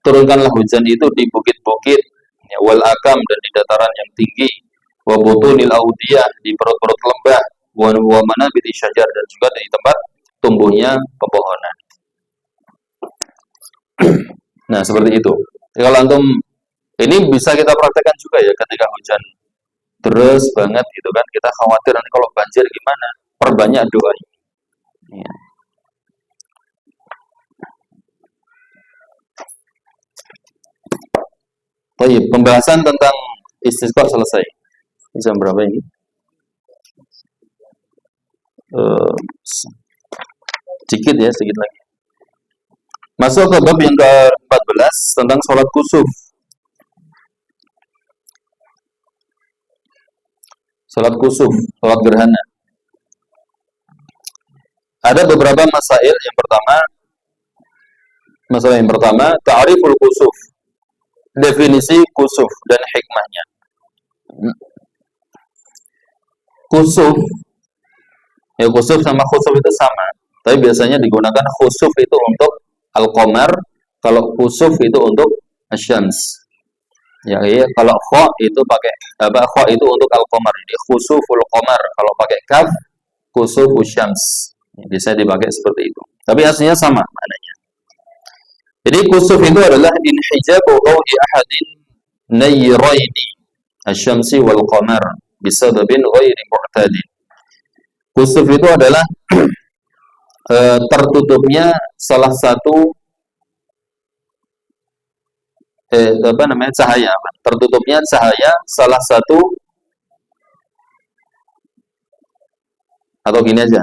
turunkanlah hujan itu di bukit-bukit, ya, wal akam, dan di dataran yang tinggi, wa butunil awdiyah, di perut-perut lembah, wa manabiti syajar, dan juga di tempat tumbuhnya pepohonan. Nah, seperti itu. Kalau antum ini bisa kita praktekkan juga ya ketika hujan deras banget gitu kan, kita khawatir nanti kalau banjir gimana, perbanyak doa. Ya. Baik, pembahasan tentang istisqa selesai. Jam berapa ini? Sedikit ya, sedikit lagi. Masuk ke bab yang ke-14 tentang sholat kusuf. Sholat kusuf, sholat gerhana. Ada beberapa masail. Masalah yang pertama, ta'riful kusuf. Definisi kusuf dan hikmahnya. Kusuf, ya kusuf sama khusuf itu sama. Tapi biasanya digunakan khusuf itu untuk al-qamar, kalau kusuf itu untuk asyams. Ya, iya, kalau kha itu pakai kha itu untuk al-qamar. Jadi khusuful qamar, kalau pakai kaf kusufus syams. Bisa dipakai seperti itu. Tapi aslinya sama maknanya. Jadi kusuf itu adalah inhijabu dawi ahadin nayraini asy-syamsi wal qamar bisababin ghairi mu'tadin. Kusuf itu adalah tertutupnya salah satu cahaya. Tertutupnya cahaya salah satu, atau gini aja.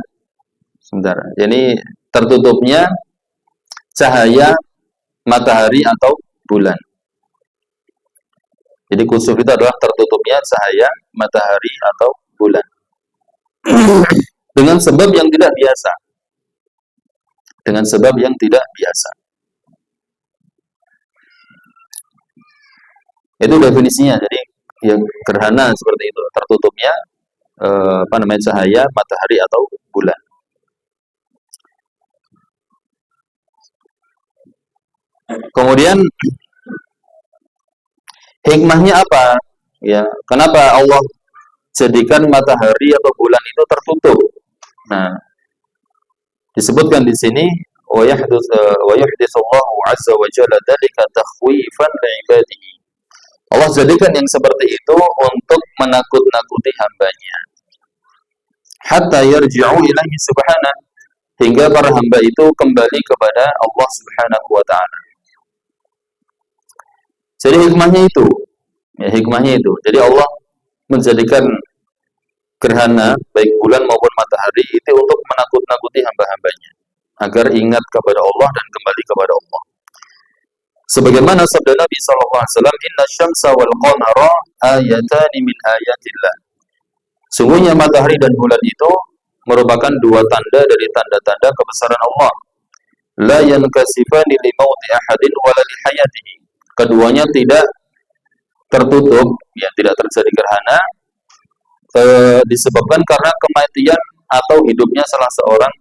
Sebentar. Jadi tertutupnya cahaya matahari atau bulan. Jadi kusuf itu adalah tertutupnya cahaya matahari atau bulan. Dengan sebab yang tidak biasa. Dengan sebab yang tidak biasa. Itu definisinya. Jadi yang gerhana seperti itu, tertutupnya cahaya matahari atau bulan. Kemudian hikmahnya apa? Ya, kenapa Allah jadikan matahari atau bulan itu tertutup? Nah, disebutkan di sini wa yahditsullahu azza wa jalla dzalika takhwifan li'ibadihi. Allah jadikan yang seperti itu untuk menakut-nakuti hambanya. Hatta yarji'u ilaihi subhanahu, hingga para hamba itu kembali kepada Allah Subhanahu wa taala. Jadi hikmahnya itu, ya hikmahnya itu. Jadi Allah menjadikan gerhana baik bulan maupun matahari itu untuk menakut-nakuti hamba-hambanya agar ingat kepada Allah dan kembali kepada Allah. Sebagaimana sabda Nabi SAW, Inna syamsa wal qamara ayatani min ayatillah. Sungguhnya matahari dan bulan itu merupakan dua tanda dari tanda-tanda kebesaran Allah. La yankasifani li mauti ahadin wala li hayatihi. Keduanya tidak tertutup, ya tidak terjadi gerhana, disebabkan karena kematian atau hidupnya salah seorang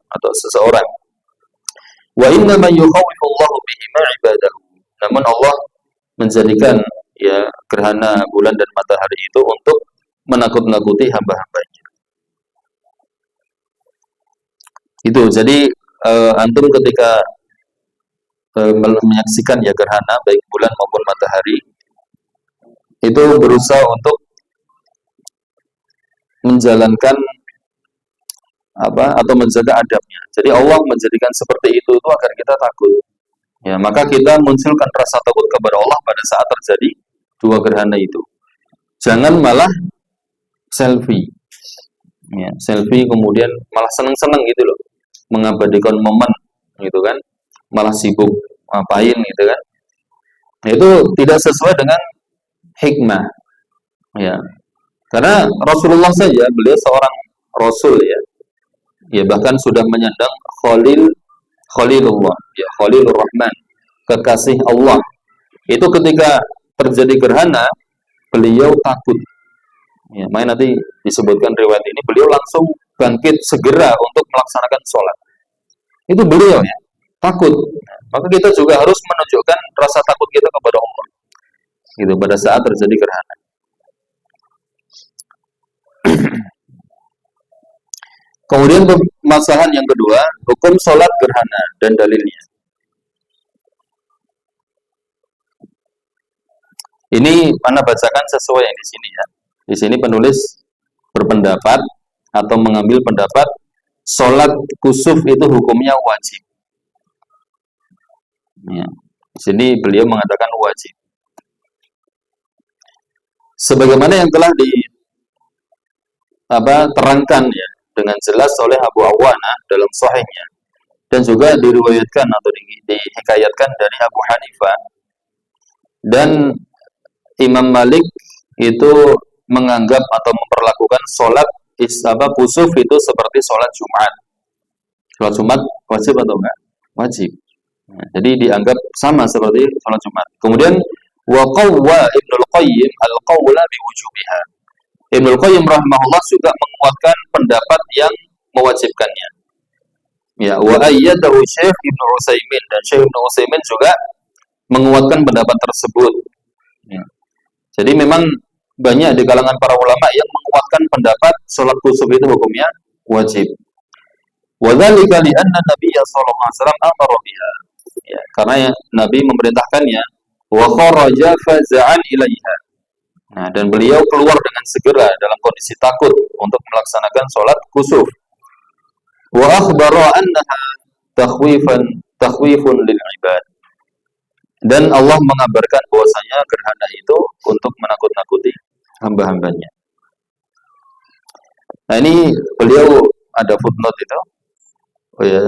atau seseorang. Wa inna ma yukhawifu Allahu bihi ibadahu. Namun Allah menjadikan ya gerhana bulan dan matahari itu untuk menakut-nakuti hamba-hambanya. Itu jadi antum ketika menyaksikan ya gerhana baik bulan maupun matahari itu berusaha untuk menjalankan atau menjaga adabnya. Jadi Allah menjadikan seperti itu agar kita takut. Ya, maka kita munculkan rasa takut kepada Allah pada saat terjadi dua gerhana itu. Jangan malah selfie. Ya, selfie kemudian malah seneng-seneng gitu loh. Mengabadikan momen gitu kan. Malah sibuk ngapain gitu kan. Itu tidak sesuai dengan hikmah. Ya. Karena Rasulullah saja, beliau seorang rasul ya. Ya bahkan sudah menyandang Khalilullah, ya Khalilur Rahman, kekasih Allah. Itu ketika terjadi gerhana, beliau takut. Ya, makanya nanti disebutkan riwayat ini, beliau langsung bangkit segera untuk melaksanakan sholat. Itu beliau ya, takut. Maka kita juga harus menunjukkan rasa takut kita kepada Allah. Gitu pada saat terjadi gerhana. Kemudian permasalahan yang kedua, hukum sholat gerhana dan dalilnya. Ini Anda bacakan sesuai yang di sini ya. Di sini penulis berpendapat atau mengambil pendapat sholat kusuf itu hukumnya wajib. Ya. Di sini beliau mengatakan wajib. Sebagaimana yang telah terangkan ya dengan jelas oleh Abu Awana dalam sahihnya dan juga diriwayatkan atau dihikayatkan dari Abu Hanifah dan Imam Malik itu menganggap atau memperlakukan sholat kusuf itu seperti sholat Jumat. Sholat Jumat wajib atau enggak? Wajib. Nah, jadi dianggap sama seperti sholat Jumat. Kemudian wa qawwa Ibnul Qayyim al-qawla biwujubiha. Ibnul Qayyim rahimahullah juga menguatkan pendapat yang mewajibkannya. Ya, wa ayyadahu Syekh Ibnu Utsaimin, dan Syekh Ibnu Utsaimin juga menguatkan pendapat tersebut. Ya. Jadi memang banyak di kalangan para ulama yang menguatkan pendapat sholat kusuf itu hukumnya wajib. Wa dzalika li anna Nabiyya sallallahu alaihi wasallam amara biha. Ya, karena Nabi memerintahkannya, wa kharaja faz'an ilaiha. Nah, dan beliau keluar dengan segera dalam kondisi takut untuk melaksanakan sholat kusuf. Wa akhbara annaha takhwifun lil ibad. Dan Allah mengabarkan bahwasanya gerhana itu untuk menakut-nakuti hamba-hambanya. Nah, ini beliau ada footnote itu. Oh ya,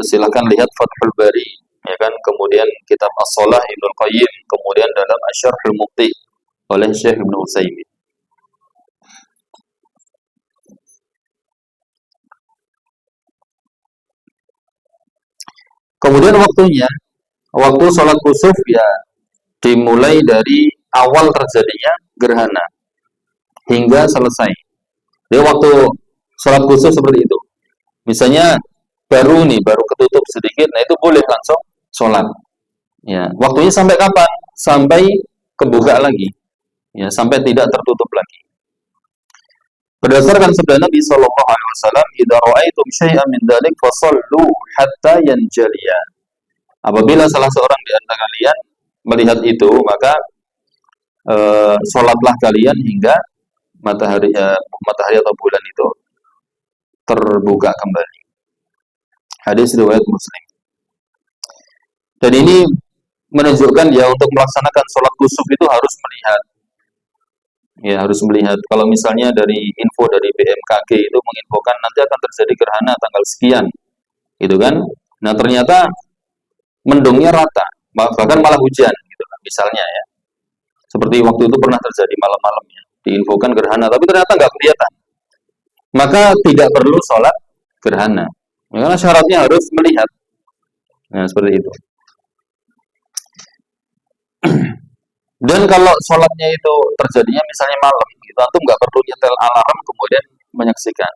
silakan lihat Fathul Bari, ya kan, kemudian kitab As-Shalah Ibnul Qayyim, kemudian dalam Asy-Syarhul Muqti oleh Syekh Ibnu Utsaimin. Kemudian waktu sholat kusuf ya dimulai dari awal terjadinya gerhana hingga selesai. Jadi waktu sholat kusuf seperti itu. Misalnya baru ketutup sedikit, nah itu boleh langsung sholat. Ya, waktunya sampai kapan? Sampai kebuka lagi. Ya, sampai tidak tertutup lagi. Berdasarkan sabda Nabi sallallahu alaihi wasallam, "Idza ra'aitum syai'an min dzalik fashallu hatta yanjaliya." Apabila salah seorang di antara kalian melihat itu, maka sholatlah kalian hingga matahari atau bulan itu terbuka kembali. Hadis riwayat Muslim. Dan ini menunjukkan ya untuk melaksanakan sholat kusuf itu harus melihat. Ya, harus melihat. Kalau misalnya dari info dari BMKG itu menginfokan nanti akan terjadi gerhana tanggal sekian, gitu kan? Nah, ternyata mendungnya rata, bahkan malah hujan, gitu kan? Misalnya ya, seperti waktu itu pernah terjadi malam-malamnya, diinfokan gerhana, tapi ternyata nggak kelihatan. Maka tidak perlu sholat gerhana, karena syaratnya harus melihat. Nah, seperti itu. Dan kalau sholatnya itu terjadinya misalnya malam, gitu, antum nggak perlu nyetel alarm kemudian menyaksikan.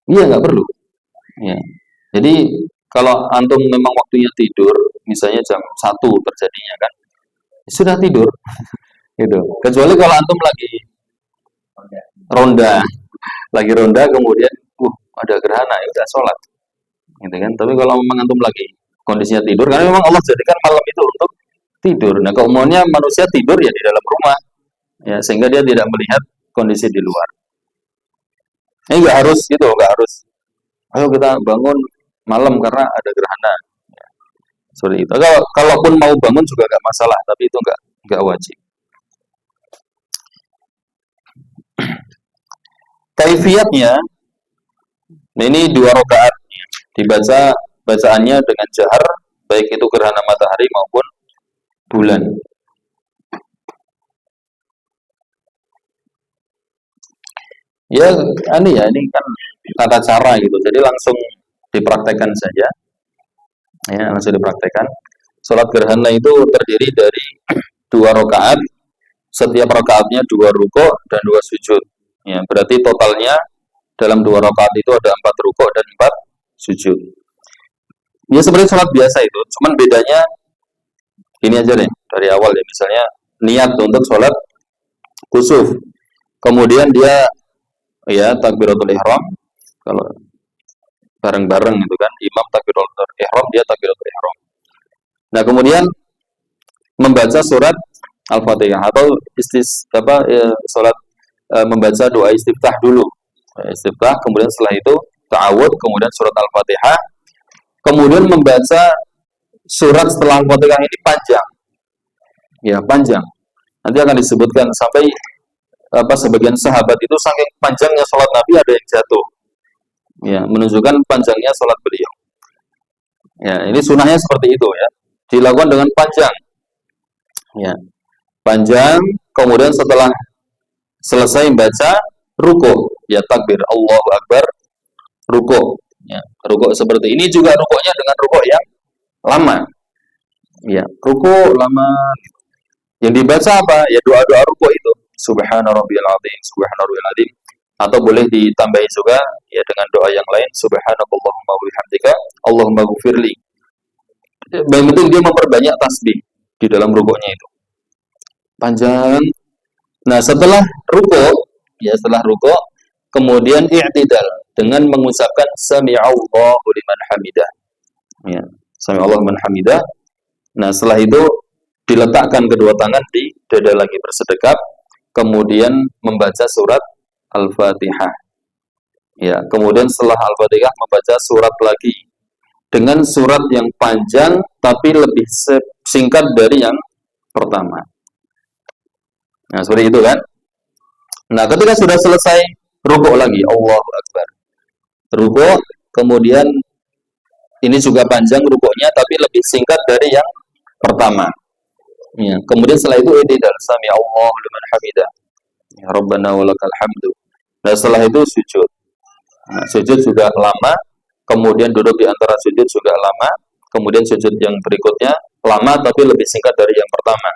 Iya, nggak perlu. Ya. Jadi kalau antum memang waktunya tidur, misalnya jam 1 terjadinya kan, sudah tidur, gitu. Kecuali kalau antum lagi ronda, kemudian, ada gerhana, ya udah sholat, gitu kan. Tapi kalau memang antum lagi kondisinya tidur, karena memang Allah jadikan malam itu untuk tidur. Nah, keumumannya manusia tidur ya di dalam rumah, ya, sehingga dia tidak melihat kondisi di luar. Ini nggak harus gitu, nggak harus. Ayo kita bangun malam karena ada gerhana. Ya, seperti itu. Kalaupun mau bangun juga nggak masalah, tapi itu nggak wajib. Kaifiyatnya, ini 2 rakaat, dibaca bacaannya dengan jahar, baik itu gerhana matahari maupun bulan. Ya, ini kan tata cara gitu. Jadi langsung dipraktekkan saja. Ya, langsung dipraktekkan. Sholat gerhana itu terdiri dari 2 rakaat. Setiap rakaatnya 2 rukuk dan 2 sujud. Ya, berarti totalnya dalam 2 rakaat itu ada 4 rukuk dan 4 sujud. Ya, seperti sholat biasa itu. Cuman bedanya ini aja deh, dari awal ya, misalnya niat untuk sholat kusuf, kemudian dia ya takbiratul ihram, kalau bareng-bareng itu kan, imam takbiratul ihram, dia takbiratul ihram. Nah, kemudian membaca surat Al-Fatihah atau sholat membaca doa istiftah dulu, istiftah, kemudian setelah itu ta'awud, kemudian surat Al-Fatihah, kemudian membaca surat setelah Al-Fatihah ini panjang. Ya, panjang. Nanti akan disebutkan sampai sebagian sahabat itu saking panjangnya sholat Nabi ada yang jatuh. Ya, menunjukkan panjangnya sholat beliau. Ya, ini sunahnya seperti itu ya. Dilakukan dengan panjang. Ya, panjang. Kemudian setelah selesai membaca ruko, ya takbir Allahu Akbar, ruko. Ya, ruko seperti ini juga rukuknya dengan ruko yang lama. Ya, ruko lama. Yang dibaca apa? Ya doa-doa ruko itu. Subhana rabbiyal azim, subhana rabbiyal azim. Atau boleh ditambahi juga ya dengan doa yang lain, subhanakallahumma wa bihamdika, Allahumma ghfirli. Yang penting dia memperbanyak tasbih di dalam rukuknya itu. Panjang. Nah, setelah ruko, ya setelah ruko, kemudian i'tidal dengan mengucapkan sami'allahu liman hamidah. Ya, sami'allahu liman hamidah. Nah, setelah itu diletakkan kedua tangan di dada lagi bersedekap, kemudian membaca surat Al-Fatihah. Ya, kemudian setelah Al-Fatihah membaca surat lagi dengan surat yang panjang tapi lebih singkat dari yang pertama. Nah, seperti itu kan? Nah, ketika sudah selesai rukuk lagi, Allahu Akbar. Rukuk, kemudian ini juga panjang rukuknya tapi lebih singkat dari yang pertama. Ya, kemudian setelah itu i'tidal, sami Allahu liman hamidah. Ya Rabbana walakal hamdu. Nah, setelah itu sujud. Nah, sujud juga lama, kemudian duduk di antara sujud juga lama, kemudian sujud yang berikutnya lama tapi lebih singkat dari yang pertama.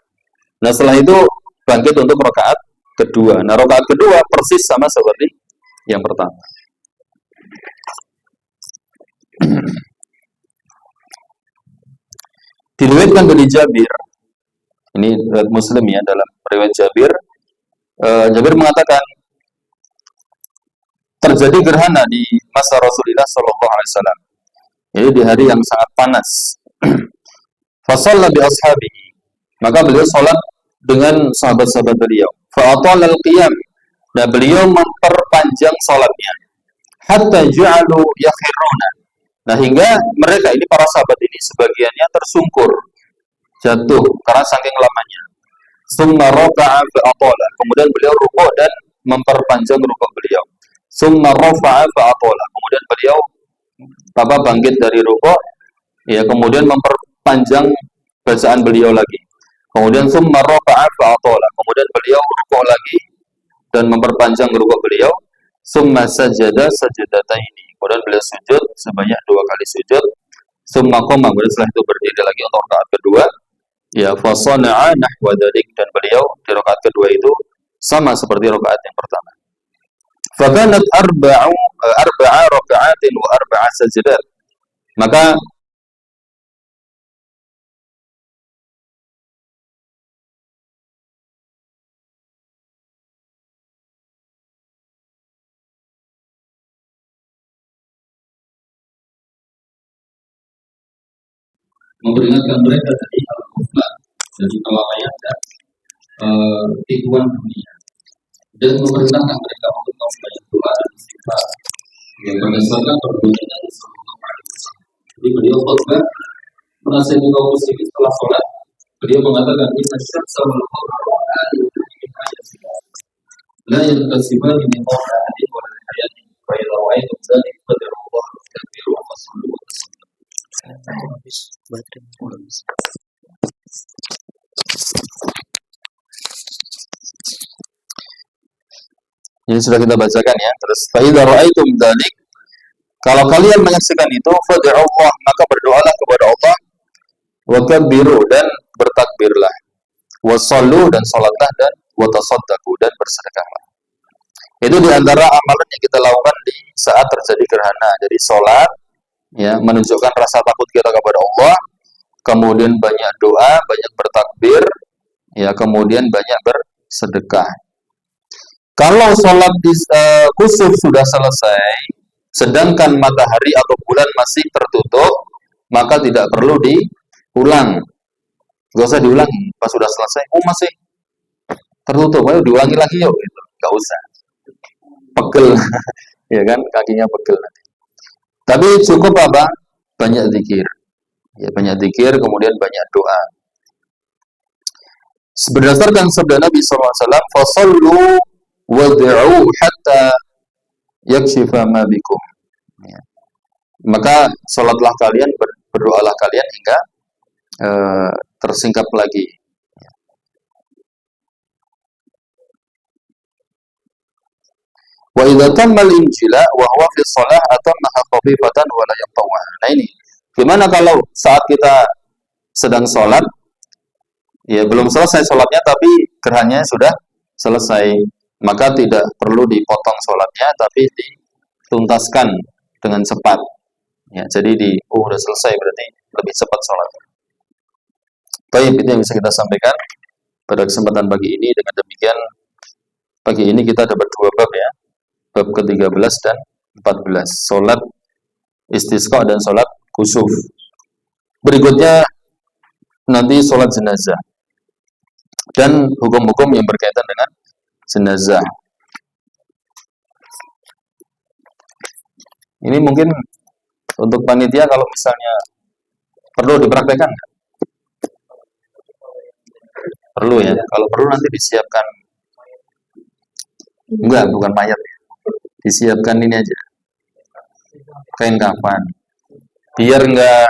Nah, setelah itu bangkit untuk rakaat kedua. Nah, rakaat kedua persis sama seperti yang pertama. Diriwayatkan dari Jabir, ini riwayat Muslim ya, dalam riwayat Jabir, Jabir mengatakan terjadi gerhana di masa Rasulullah Shallallahu Alaihi Wasallam. Jadi di hari yang sangat panas. Fasalla bi ashabihi, maka beliau sholat dengan sahabat-sahabat beliau. Fa'atal al-qiyam, dan beliau memperpanjang sholatnya. Hatta ja'alu yakhiruna. Nah, hingga mereka ini, para sahabat ini, sebagiannya tersungkur, jatuh karena saking lamanya. Summa raka'a fa'atala, kemudian beliau rukuk dan memperpanjang rukuk beliau. Summa rafa'a fa'atala, kemudian beliau bangkit dari rukuk, ya, kemudian memperpanjang bacaan beliau lagi. Kemudian summa rafa'a fa'atala, kemudian beliau rukuk lagi dan memperpanjang rukuk beliau. Summa sajada sajadataini, kemudian beliau sujud sebanyak 2 kali sujud. Summa qama, kemudian setelah itu berdiri lagi untuk rakaat kedua. Ya, fasana'a nahwa dzalik, dan beliau di rakaat kedua itu sama seperti rakaat yang pertama. Fakanat arba'a raka'atin wa arba'a sajadat. Maka memperingatkan mereka dari al-kuflan, dari kelalaian dan tipuan dunia, dan memerintahkan mereka untuk memperbanyak doa dan istighfar yang berdasarkan perbuatan Nabi Sallallahu Alaihi Wasallam. Jadi beliau khutbah menasihati kaum muslimin setelah sholat. Beliau mengatakan, inna syamsa wal qamara ayatun min ayatillah, la yanqasibani min ahadin wa la hayati, fa idza ra'aytum dzalika fad'ullaha takbiru wa sallu wa taslimu. Ini sudah kita bacakan ya. Terus fa idza ra'aitum dzalik, kalau kalian menyaksikan itu, fad'ullaha, maka berdoalah kepada Allah, wa kabbiru, dan bertakbirlah, wa sallu, dan salatlah, dan wa tasaddaqu, dan bersedekahlah. Itu diantara amalan yang kita lakukan di saat terjadi gerhana. Jadi sholat, ya, menunjukkan rasa takut kita kepada Allah, kemudian banyak doa, banyak bertakbir, ya, kemudian banyak bersedekah. Kalau sholat kusuf sudah selesai, sedangkan matahari atau bulan masih tertutup, maka tidak perlu diulang. Gak usah diulangi. Pas sudah selesai, masih tertutup, ayo diulangi lagi yuk. Gitu. Gak usah. Pegel, ya kan, kakinya pegel nanti. Tapi cukup apa? Banyak zikir. Ya, banyak zikir, kemudian banyak doa. Berdasarkan sabda Nabi SAW, fasallu wad'u hatta yakshifa ma bikum. Ya. Maka sholatlah kalian, berdoalah kalian hingga tersingkap lagi. Wa idza tammal injila wa huwa fi shalah atammaha khafifatan wa la yatawwa. Nah ini, gimana kalau saat kita sedang sholat, ya belum selesai sholatnya tapi gerhannya sudah selesai, maka tidak perlu dipotong sholatnya tapi dituntaskan dengan cepat. Ya, jadi udah selesai berarti lebih cepat sholatnya. Baik, itu yang bisa kita sampaikan pada kesempatan pagi ini. Dengan demikian pagi ini kita dapat 2 bab ya. Bab ke-13 dan 14. Sholat istisqa dan sholat kusuf. Berikutnya nanti sholat jenazah dan hukum-hukum yang berkaitan dengan jenazah. Ini mungkin untuk panitia kalau misalnya perlu dipraktekkan. Perlu ya. Kalau perlu nanti disiapkan. Enggak, bukan mayat. Disiapkan ini aja. Kain kafan. Biar enggak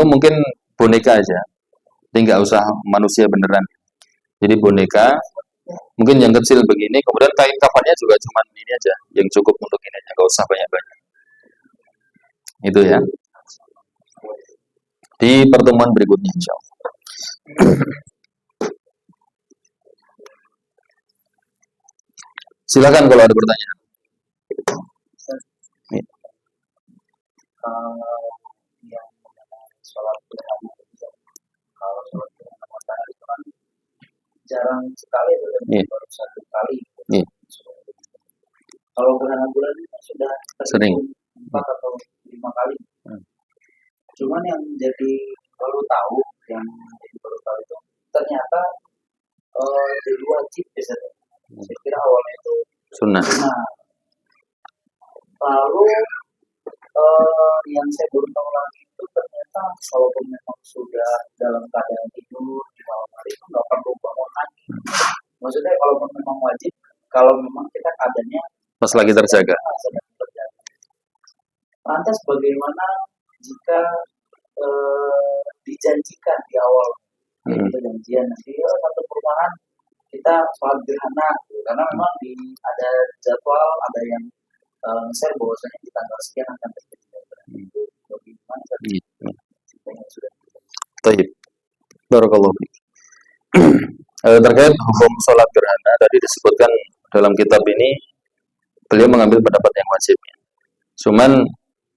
mungkin boneka aja. Jadi enggak usah manusia beneran. Jadi boneka mungkin yang kecil begini, kemudian kain kafannya juga cuman ini aja, yang cukup untuk ini aja, enggak usah banyak-banyak. Itu ya. Di pertemuan berikutnya insyaallah. Silakan kalau ada pertanyaan. Yang sholat gerhana, kalau sholat gerhana matahari itu kan jarang sekali, baru 1 kali. Kalau gerhana bulan itu sudah sering 4 atau 5 kali. Cuman yang jadi baru tahu itu ternyata jadi wajib biasanya. Saya kira awalnya itu sunnah. Lalu yang saya baru tahu lagi itu ternyata walaupun memang sudah dalam keadaan tidur di malam hari itu nggak perlu bangun lagi. Maksudnya kalau memang wajib, kalau memang kita keadaannya pas lagi terjaga. Lantas bagaimana jika dijanjikan di awal, itu janjian nanti satu perumahan kita sholat gerhana, karena memang ada jadwal, ada yang share bahwasanya di tanggal sekian akan terjadi itu bagaimana sudah. Baik. Barakallahu fiik. Terkait hukum sholat gerhana tadi disebutkan dalam kitab ini, beliau mengambil pendapat yang wajib. Cuman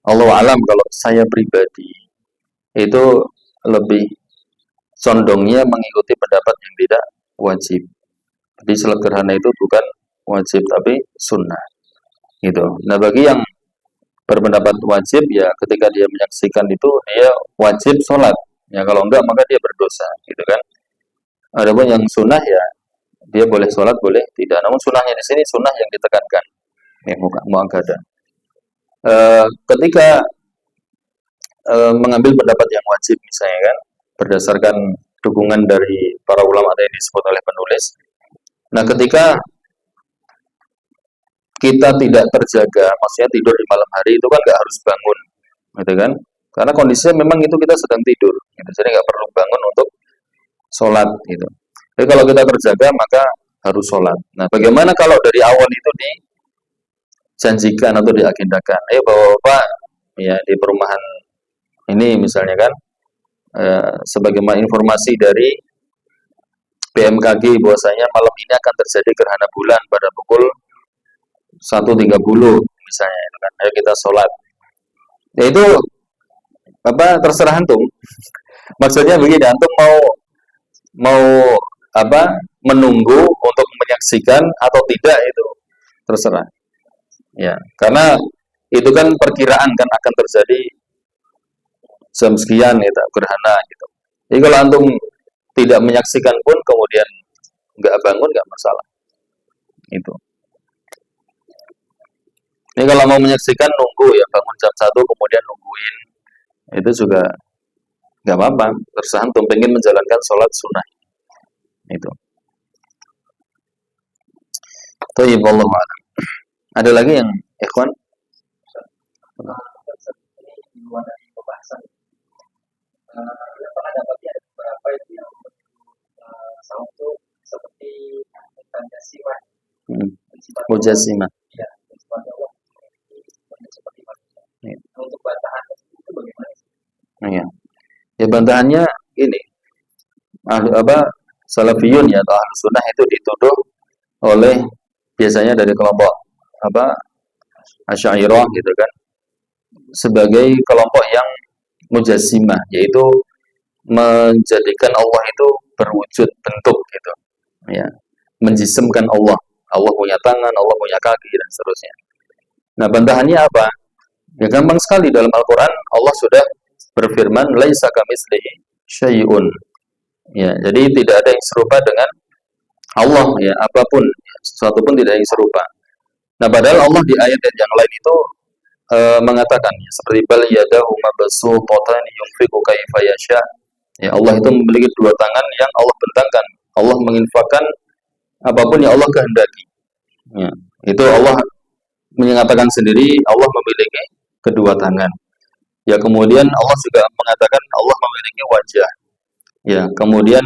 Allah alam kalau saya pribadi itu lebih condongnya mengikuti pendapat yang tidak wajib. Jadi sholat gerhana itu bukan wajib tapi sunnah. Gitu. Nah bagi yang berpendapat wajib ya ketika dia menyaksikan itu dia wajib sholat. Ya kalau enggak maka dia berdosa. Gitu kan. Adapun yang sunnah ya dia boleh sholat boleh tidak. Namun sunnahnya di sini sunnah yang ditekankan. Ya muakkadah. Ketika mengambil pendapat yang wajib misalnya kan berdasarkan dukungan dari para ulama yang disebut oleh penulis. Nah ketika kita tidak terjaga, maksudnya tidur di malam hari itu kan nggak harus bangun, gitu kan? Karena kondisinya memang itu kita sedang tidur, gitu. Jadi nggak perlu bangun untuk sholat, gitu. Jadi kalau kita terjaga maka harus sholat. Nah bagaimana kalau dari awal itu dijanjikan atau diagendakan? Ayo bapak-bapak ya di perumahan ini misalnya kan, sebagaimana informasi dari BMKG bahwasanya malam ini akan terjadi gerhana bulan pada pukul 1.30 misalnya kan. Ayo kita sholat. Ya itu terserah antum. Maksudnya begini, antum mau menunggu untuk menyaksikan atau tidak itu terserah. Ya, karena itu kan perkiraan kan akan terjadi jam sekian itu gerhana gitu. Jadi kalau antum tidak menyaksikan pun kemudian nggak bangun nggak masalah. Itu. Ini kalau mau menyaksikan nunggu ya bangun jam 1 kemudian nungguin itu juga nggak apa-apa. Terserah antum pengen menjalankan sholat sunnah. Itu. Thayyib wallahu a'lam. Ada lagi yang ikhwan? kita pernah dapatnya ada beberapa itu yang saung itu seperti Pancasila, sifat Mujassimah. ya, sifat Allah seperti manusia. Ya. Untuk bantahan itu bagaimana? Ya. Ya bantahannya ini salafiyun ya atau ahlus sunnah itu dituduh oleh biasanya dari kelompok Asy'ariyah gitu kan sebagai kelompok yang mujassimah, yaitu menjadikan Allah itu berwujud bentuk gitu ya, menjisimkan Allah punya tangan, Allah punya kaki dan seterusnya. Nah bantahannya apa? Ya gampang sekali, dalam Al-Quran Allah sudah berfirman laisa kamitslihi syai'un. Ya, jadi tidak ada yang serupa dengan Allah ya, apapun sesuatu pun tidak ada yang serupa. Nah, padahal Allah di ayat yang lain itu mengatakan ya, seperti bal yadahu mabsuutatan yunfiqu kaifa yasha. Ya, Allah itu memiliki dua tangan yang Allah bentangkan. Allah menginfakkan apapun yang Allah kehendaki. Ya, itu Allah menyatakan sendiri Allah memiliki kedua tangan. Ya, kemudian Allah juga mengatakan Allah memiliki wajah. Ya, kemudian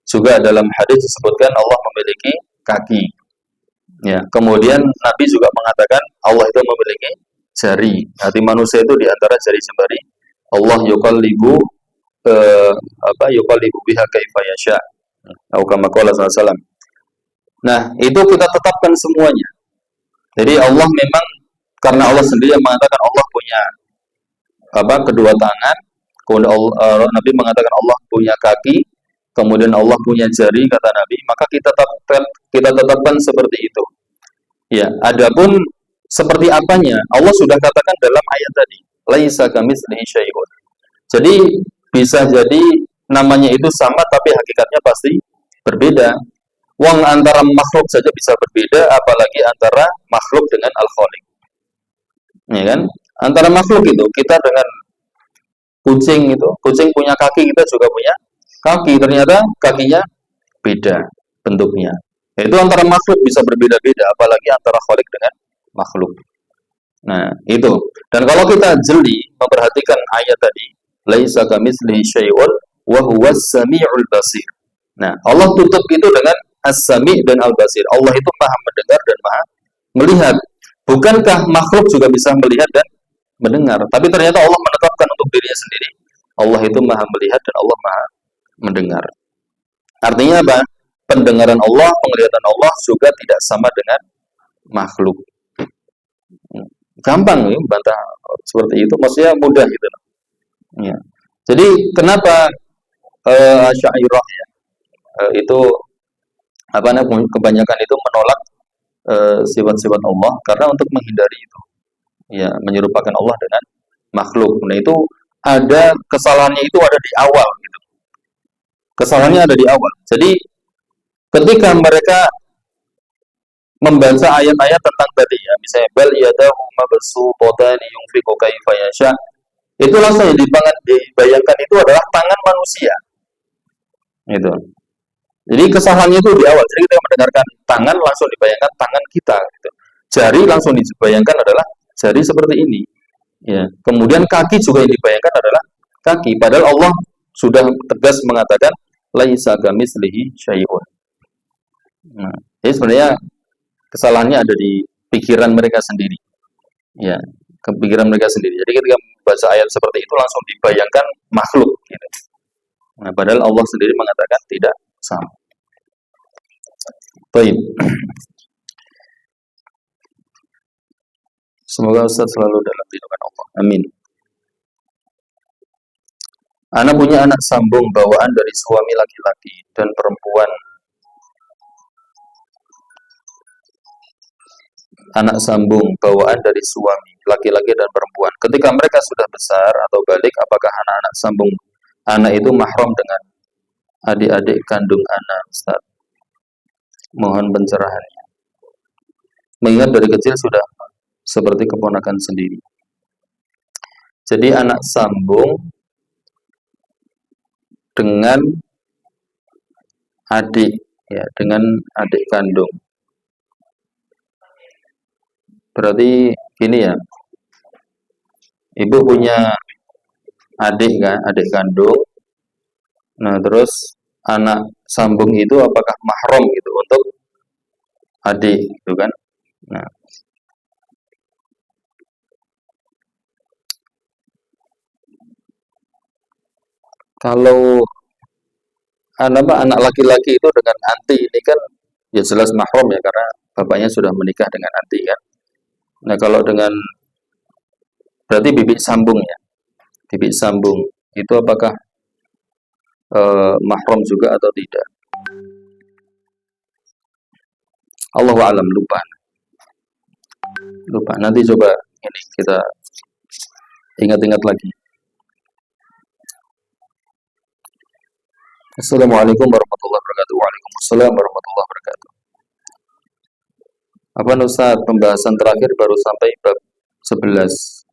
juga dalam hadis disebutkan Allah memiliki kaki. Ya, kemudian Nabi juga mengatakan Allah itu memiliki jari. Hati manusia itu di antara jari jemari. Allah yuqallibu yuqallibu biha kaifa yasha. Atau kama qala sallallahu. Nah, itu kita tetapkan semuanya. Jadi Allah memang, karena Allah sendiri yang mengatakan Allah punya kedua tangan, kemudian Nabi mengatakan Allah punya kaki, kemudian Allah punya jari kata Nabi, maka kita tetapkan seperti itu. Ya, adapun seperti apanya Allah sudah katakan dalam ayat tadi, laisa kamitslihi syai'un. Jadi bisa jadi namanya itu sama tapi hakikatnya pasti berbeda. Wong antara makhluk saja bisa berbeda, apalagi antara makhluk dengan al-khaliq. Ya kan? Antara makhluk itu kita dengan kucing itu, kucing punya kaki, kita juga punya kaki, ternyata kakinya beda bentuknya. Itu antara makhluk bisa berbeda-beda, apalagi antara khaliq dengan makhluk. Nah, itu. Dan kalau kita jeli memperhatikan ayat tadi, laisa kamitslihi syai'un wa huwas samiul basir. Nah, Allah tutup itu dengan as-sami' dan al-basir. Allah itu Maha mendengar dan Maha melihat. Bukankah makhluk juga bisa melihat dan mendengar? Tapi ternyata Allah menetapkan untuk dirinya sendiri, Allah itu Maha melihat dan Allah Maha mendengar. Artinya apa? Pendengaran Allah, penglihatan Allah juga tidak sama dengan makhluk. Gampang ya, bantah seperti itu, maksudnya mudah gitu. Ya. Jadi kenapa Asy'ariyah ya, itu kebanyakan itu menolak sifat-sifat Allah karena untuk menghindari itu, ya, menyerupakan Allah dengan makhluk. Nah itu ada kesalahannya, itu ada di awal gitu. Kesalahannya ada di awal. Jadi ketika mereka membaca ayat-ayat tentang tadi ya, misalnya bal yadahu mabsuutatan yunfiqu kaifa yasha, itu langsung dibayangkan itu adalah tangan manusia. Gitu. Jadi kesalahannya itu di awal. Jadi kita mendengarkan tangan langsung dibayangkan tangan kita gitu. Jari langsung dibayangkan adalah jari seperti ini. Ya. Kemudian kaki juga yang dibayangkan adalah kaki, padahal Allah sudah tegas mengatakan laisa kamitslihi syai'un. Nah, jadi sebenarnya kesalahannya ada di pikiran mereka sendiri. Ya, kepikiran mereka sendiri. Jadi ketika membaca ayat seperti itu langsung dibayangkan makhluk gitu. Nah, padahal Allah sendiri mengatakan tidak sama. Baik. Semoga Ustaz selalu dalam lindungan Allah. Amin. Ana punya anak sambung bawaan dari suami laki-laki dan perempuan. Anak sambung bawaan dari suami laki-laki dan perempuan. Ketika mereka sudah besar atau balik, apakah anak-anak sambung anak itu mahram dengan adik-adik kandung anak, Ustaz? Mohon pencerahannya. Mengingat dari kecil sudah seperti keponakan sendiri. Jadi anak sambung dengan adik, ya, dengan adik kandung. Berarti gini ya, ibu punya adik kan, adik kandung, Nah, terus anak sambung itu apakah mahram gitu untuk adik gitu kan? Nah, kalau anak laki-laki itu dengan anti ini kan ya jelas mahram ya karena bapaknya sudah menikah dengan anti kan. Nah, kalau dengan berarti bibik sambung ya. Bibik sambung itu apakah mahram juga atau tidak? Allahu alam, lupa. Nanti coba ini kita ingat-ingat lagi. Assalamualaikum warahmatullahi wabarakatuh. Waalaikumsalam warahmatullahi wabarakatuh. Apa Ustaz, pembahasan terakhir baru sampai bab 11.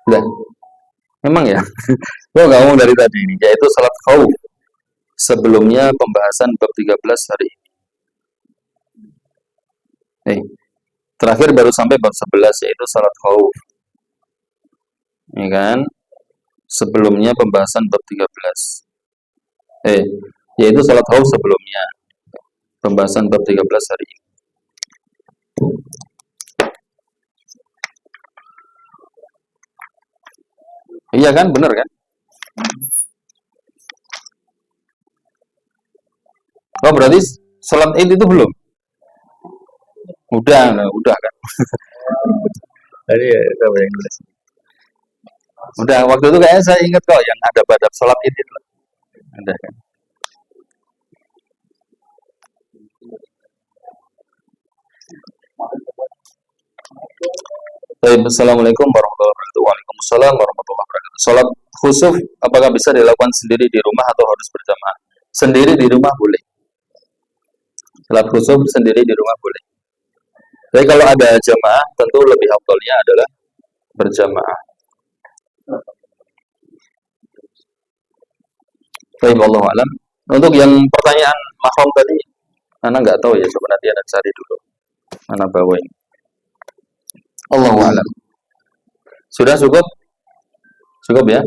Lah, memang ya. Gua nggak ngomong dari tadi ini, yaitu salat khauf. Sebelumnya pembahasan bab 13 hari ini. Terakhir baru sampai bab 11 yaitu salat khauf. Ya kan? Sebelumnya pembahasan bab 13. Yaitu salat khauf sebelumnya. Pembahasan bab 13 hari ini. Iya kan? Benar kan? Oh, berarti salat Id itu belum? Udah kan? Tadi ya, coba yang nulis. Udah, waktu itu kayaknya saya ingat kok yang ada pada salat Id itu. Ada kan? Assalamualaikum warahmatullahi wabarakatuh. Waalaikumsalam warahmatullahi wabarakatuh. Salat khusuf apakah bisa dilakukan sendiri di rumah atau harus berjamaah? Sendiri di rumah boleh. Salat khusuf sendiri di rumah boleh. Tapi kalau ada jamaah, tentu lebih afdalnya adalah berjamaah. Baik, wallahu alam. Untuk yang pertanyaan mahram tadi, Ana nggak tahu ya, coba nanti Ana cari dulu. Ana bawa ini. Allahu alam. Sudah cukup? Cukup ya?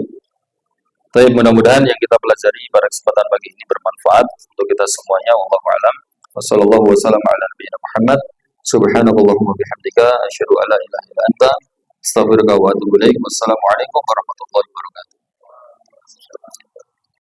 Tapi mudah-mudahan yang kita pelajari pada kesempatan pagi ini bermanfaat untuk kita semuanya. Wallahu alam. Wassallallahu wasallam ala nabiyina Muhammad. Subhanakallahumma bihamdika asyhadu an la ilaha illa anta astaghfiruka wa atubu ilaik. Wassalamualaikum warahmatullahi wabarakatuh.